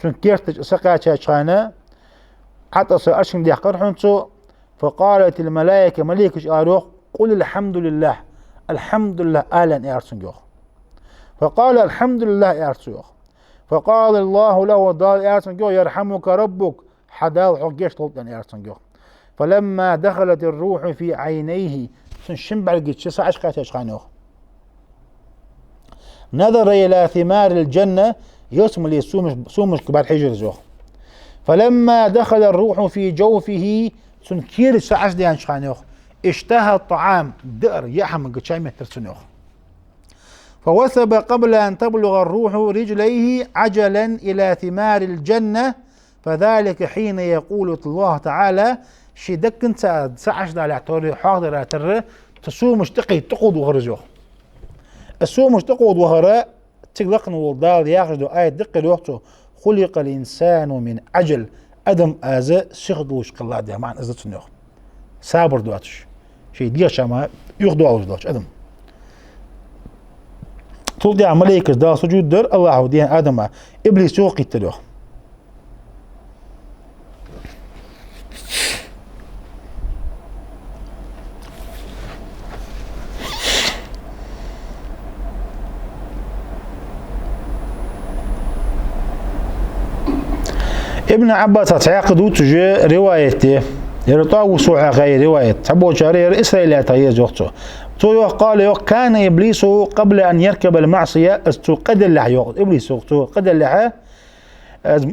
تنكيرت سقاة شخانة عطس أرشم دي قرحنتو فقالت الملائكة ملائكة قالوا قل الحمد لله الحمد لله آلا إرسنجوخ فقال الحمد لله إرسنجوخ فقال الله له دار إرسنجوخ يرحمك ربك حدال حقيش طلطان إرسنجوخ فلما دخلت الروح في عينيه سنشنبع الجيش سعش قاتش خانوخ نظر إلى ثمار الجنة يسمى سومش كبار حجر زوخ فلما دخل الروح في جوفه سنكير سعش ديان شخانوخ اشتهى الطعام دئر يحم قشايمه ترسنوخ فوثب قبل أن تبلغ الروح رجليه عجلا إلى ثمار الجنة فذلك حين يقول الله تعالى شدك انت سعش دا لعطوري حاضر تر تسو مشتقي تقود وغرزوخ السو مشتقود وغراء تقلقن والدال ياخذ آية دق الوقت خلق الإنسان من عجل أدم آزا سيخدوش قلع ديها معن أزدت سنوخ سابر دواتش شي ديا شاما يخدو عوز دواتش أدم طول ديها ملايكة دا سجود در الله وديها آدم إبليس يوقي تلوخ ابن عباس تعقدوا تجي روايته يرطاو سوع غير رواية تبو جارير إسرائيل تايز وقته تو قال كان إبليس قبل أن يركب المعصية استقد اللحية إبليس وقته قد اللحية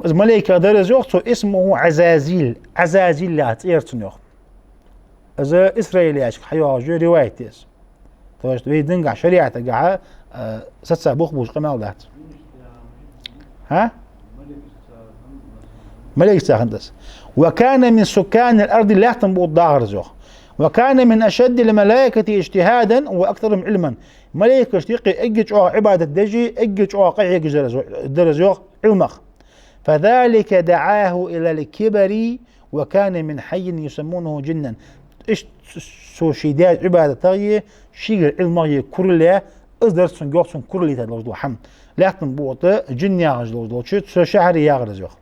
ملائكة درز وقته اسمه عزازيل لا تيرتنوخ إذا إسرائيل يعشق حيوه جو روايته توجد بيدنقع شريعة قاعة ستسع بوخ قمال ذات ها ملك ساخندس وكان من سكان الأرض لا تنبو الظاهر زوخ وكان من أشد الملائكة اجتهادا وأكثرهم علما ملائكة اشتيقي اجج او عبادة دجي اجج او قيع درز علمخ. فذلك دعاه الى الكبر وكان من حي يسمونه جنا. ايش سوشيدات عبادة تغيي شيء علمغي كرلة ازدرسون جوكسون كرلة تلوجدو حم لكن بوطة جن ياغج لوجدو شو شهر ياغرز يوخ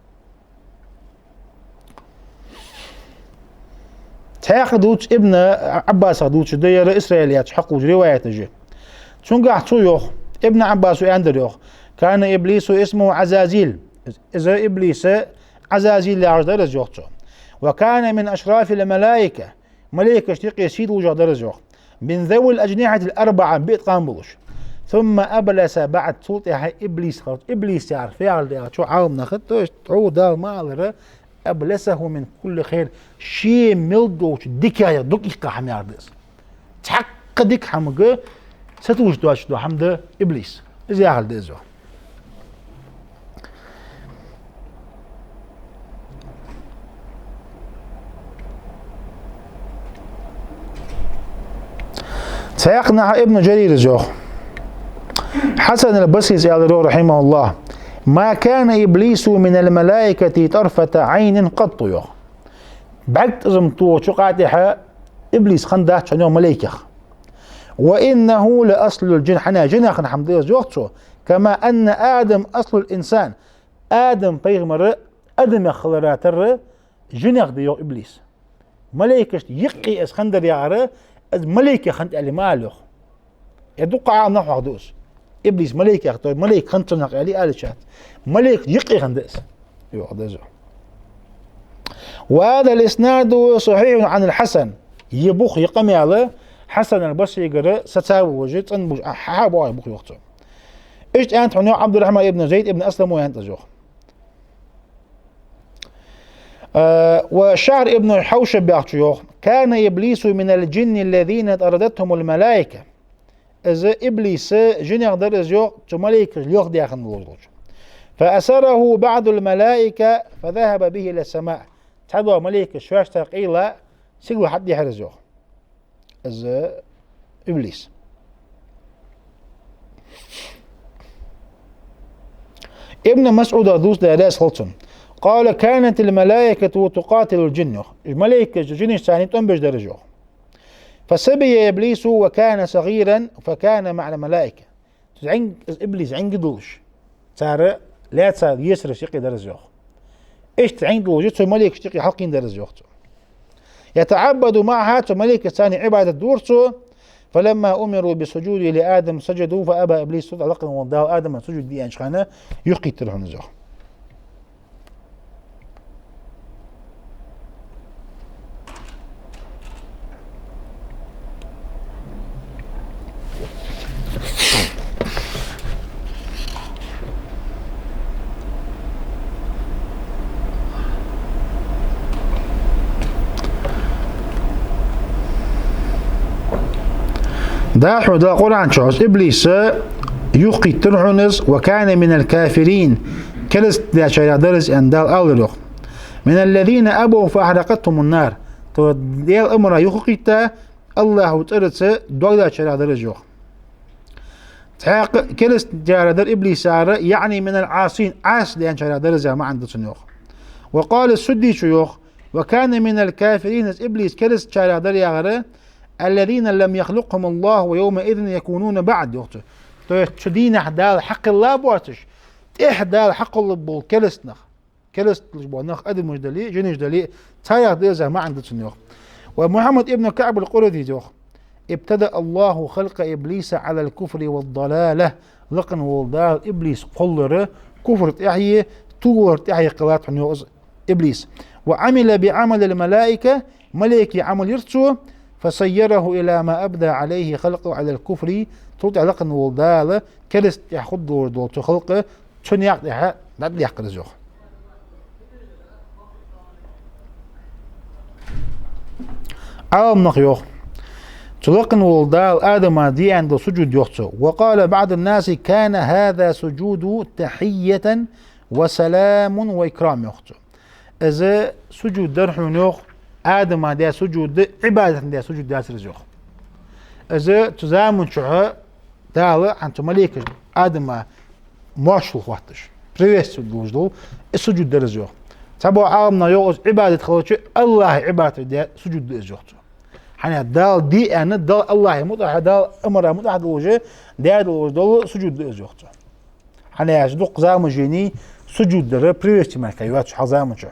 تاخدوش ابن عباس خدوش دير اسرائيليات حقوج رواية جي شون قاعد يوخ ابن عباس وأندر يوخ كان ابليس اسمه عزازيل اذا ابليس عزازيل ياغج درز يوخ وكان من اشراف الملائكة ملائكة اشتيقي سيد وجه درز يوخ من ذوي الأجنحة الأربعة بيت قامبلوش ثم أبلس بعد سلطة هاي إبليس خلص إبليس يعرف يعرف شو عاوم ناخد تعود دا مالره أبلسه من كل خير شيء ملدوش دكاية دقيقة حم يعرض تحق ديك حمقه ستوش دواش دو حمد إبليس إذا يعرف ديزو سيقنع ابن جرير زوخ حسن البصري رحمه الله ما كان إبليس من الملائكة طرفة عين قط يوخ بعد زمتو شو قاعدها إبليس خنده شنو ملائكة وإنه لأصل الجن حنا جنخ حمد زوخ كما أن آدم أصل الإنسان آدم بيغمر آدم يخلراتر جنخ ديو إبليس ملائكة يقي اسخندر يعرى ملائكة خنت اللي مالوخ يدق على نحو دوس إبليس ملائكة اختار ملائكة خنت نق علي آل شات ملائكة يقي خندس يوحدزو. وهذا الإسناد صحيح عن الحسن يبوخ يقمي على حسن البصري يقرأ ستاوي وجد أن حابوا يبوخ يوختو إيش أنت هنا عبد الرحمن ابن زيد ابن أسلم وينتزوخ وشعر ابن الحوشب بأخشيوخ كان إبليس من الجن الذين طردتهم الملائكة إذا إبليس جن يقدر يزيوخ ملائكة يوخ داخل الوجود فأسره بعض الملائكة فذهب به إلى السماء تحدوا ملائكة شواش تقيلة سيقوا حد يحرز يوخ إذا إبليس ابن مسعود دوس داراس هلتون قال كانت الملائكة تقاتل الجن الملائكة الجن الثاني تنبش درجه فسبي إبليس وكان صغيرا فكان مع الملائكة إبليس عند دوش صار لا صار يسر شقي درجه إيش عند وجدت ملائكة شقي حقين درجه يتعبد معها ملائكة الثاني عبادة دورته فلما أمروا بالسجود لآدم سجدوا فأبى إبليس على وضعه آدم سجد دي أنشخانه يقتل هنزه دا قرآن شوز إبليس يقي ترعنز وكان من الكافرين كلس دا شيء درس أن دال أولوخ من الذين أبوا فأحرقتهم النار ديال أمر يقيتا الله ترس دولا شيء درس يوخ تحق كلس جار در إبليس يعني من العاصين عاس لأن شيء درس ما عنده سنيوخ وقال السدي شيوخ وكان من الكافرين إبليس كلس شيء در يغره الذين لم يخلقهم الله ويومئذ يكونون بعد يوختو تدين احدال حق الله بواتش احدال حق الله بول كلسنخ كلس بونخ ادم مجدلي جنيش دلي تايا ديزا ما عنده تنيوخ ومحمد ابن كعب القردي جوخ ابتدأ الله خلق ابليس على الكفر والضلاله لقن والدار ابليس قلره كفر تحيي تور تحيي قلات ابليس وعمل بعمل الملائكه ملائكه عمل يرتسو فسيره إلى ما أبدى عليه خلقه على الكفر تلت لقن والدالة كرست يحض وردول تخلقه تن يقضيها ندل يقرزوه عام نخيوخ تلقن والدال آدم دي عند سجود يخصو وقال بعض الناس كان هذا سجود تحية وسلام وإكرام يخصو إذا سجود درحون يخ آدم دي سجود عبادة دي سجود دي سرزوخ إذا تزامن شعاء دال أنت مليك آدم ماشل وقتش بريست دوجدو السجود درجة تبع عالمنا يوز عبادة خلوش الله عبادة ده سجود درجة حنا دال دي أنا دال الله متعه دال أمر متعه دوجه ده دال سجود درجة حنا يصدق زام جيني سجود در بريست ما كيواتش حزام شو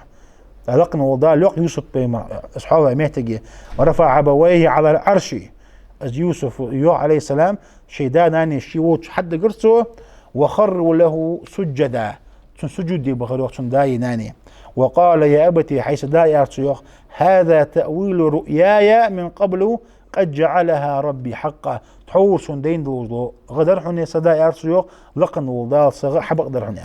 لقنا وضع لق يوسف بين أصحابه محتاجة ورفع أبويه على العرش يوسف عليه السلام شيدان أني شيوش حد قرصه وخروا له سجدا سجود دي بخلوق داي ناني وقال يا أبتي حيث داي أرسيوخ هذا تأويل رؤياي من قبل قد جعلها ربي حقا تحور سندين دوزو غدر حني سداي أرسيوخ لقن وضال صغر حبق در حني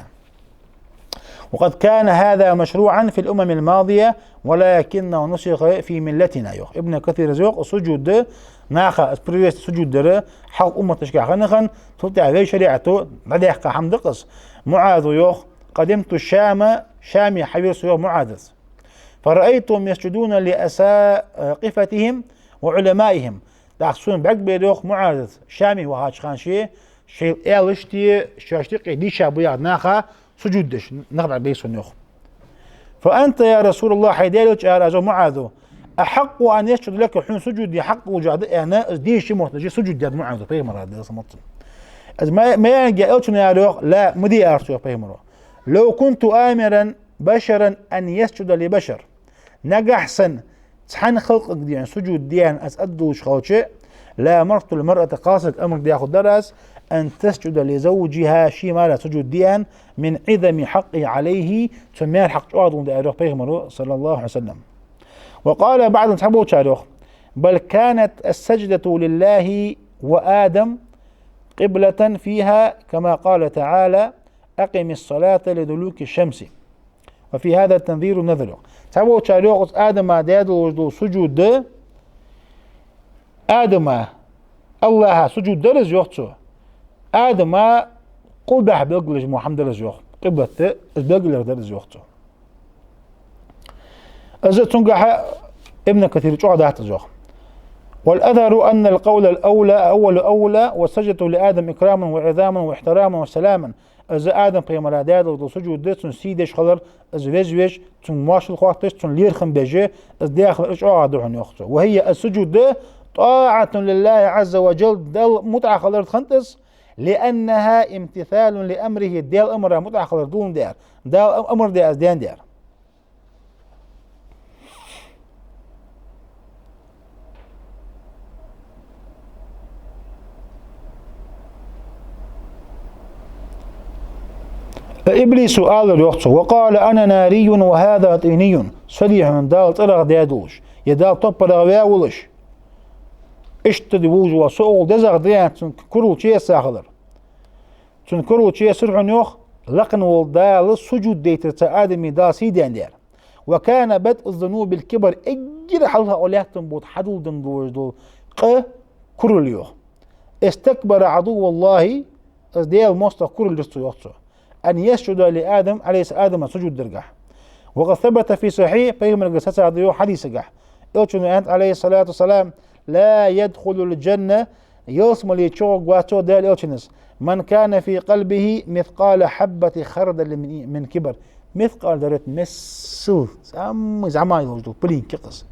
وقد كان هذا مشروعا في الأمم الماضية ولكنه نسخ في ملتنا يوخ ابن كثير زوق سجود ناخا اسبريس سجود در حق أمة تشكع خنخن تلتع غير شريعته بعد يحكى حمد قص معاذ يوخ قدمت الشام شامي حبير يوخ معاذ فرأيتهم يسجدون لأساقفتهم وعلمائهم داخسون بعد بيدوخ معاذ شامي وهاج خان شيء إيلشتي شاشتي ديشا بياد ناخا سجودش نقطع بيسون يوخ فأنت يا رسول الله حيدالك يا رجل معاذ أحق أن يسجد لك حين سجود حق وجاد أنا ديش محتاج سجود يد معاذ بيمر هذا صمت ما يرجع ألتنا يا روح لا مدي أرسل بيمر لو كنت آمرا بشرا أن يسجد لبشر نجح سن تحن خلق ديان سجود ديان أسأدوش خالشة لا مرت المرأة قاصد أمر دي أخذ درس أن تسجد لزوجها شيء ما لا سجود ديان من عظم حقه عليه تسميه الحق أعظم دي أروح بيغمره صلى الله عليه وسلم وقال بعض أصحابه شارخ بل كانت السجدة لله وآدم قبلة فيها كما قال تعالى أقم الصلاة لدلوك الشمس وفي هذا التنذير النذر أصحابه شارخ آدم دادو سجود آدم الله سجود درز يوختو آدم قبح بيقلج محمد درز يوخ قبلة بيقلج درز يوختو أزل تنقح ابن كثير شو عدات زوخ والأثر أن القول الأولى أولى والسجدة لآدم إكراما وعظاما واحتراما وسلاما أزل آدم قيمة داد وسجود دي تن سيدش خلر أزل ويج تن ماشل خواطش تن ليرخم بيجي أزل داخل إيش عادوهن يوختو وهي السجود دي طاعة لله عز وجل دل متعة خلر خنتس لأنها امتثال لأمره ديال أمر متعة خلر دون دير ديال أمر دي أزدان دير إبليس سؤال الوقت وقال أنا ناري وهذا طيني صريح دال طرق ديادوش يدال طب رغويا ولش اشتدي بوج وصول دزغ ديان تنكرو شيء ساخلر تنكرو شيء سرعن يوخ لقن والدال سجود ديتر آدمي دا سيدان دير وكان بدء الذنوب الكبر اجر حلها أولياتن بود حدود دول كرو اليوخ استكبر عدو الله ديال موسط كرو الجستو يوخسو أن يسجد لآدم عليه آدم سجود درجح وقد ثبت في صحيح بيهم القصة هذا حديث جح يقول أنت عليه الصلاة والسلام لا يدخل الجنة يوصم ليتشوق واتو دال يوتشنس من كان في قلبه مثقال حبة خردل من كبر مثقال درت مسل زعما يوجدوا بلين كقص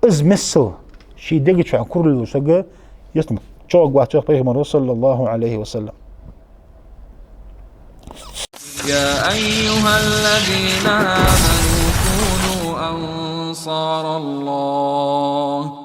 إز مسل شي دقيت شو عن كل الوسقة يسمى تشوق واتو بيهم صلى الله عليه وسلم
يا أيها الذين آمنوا كونوا أنصار الله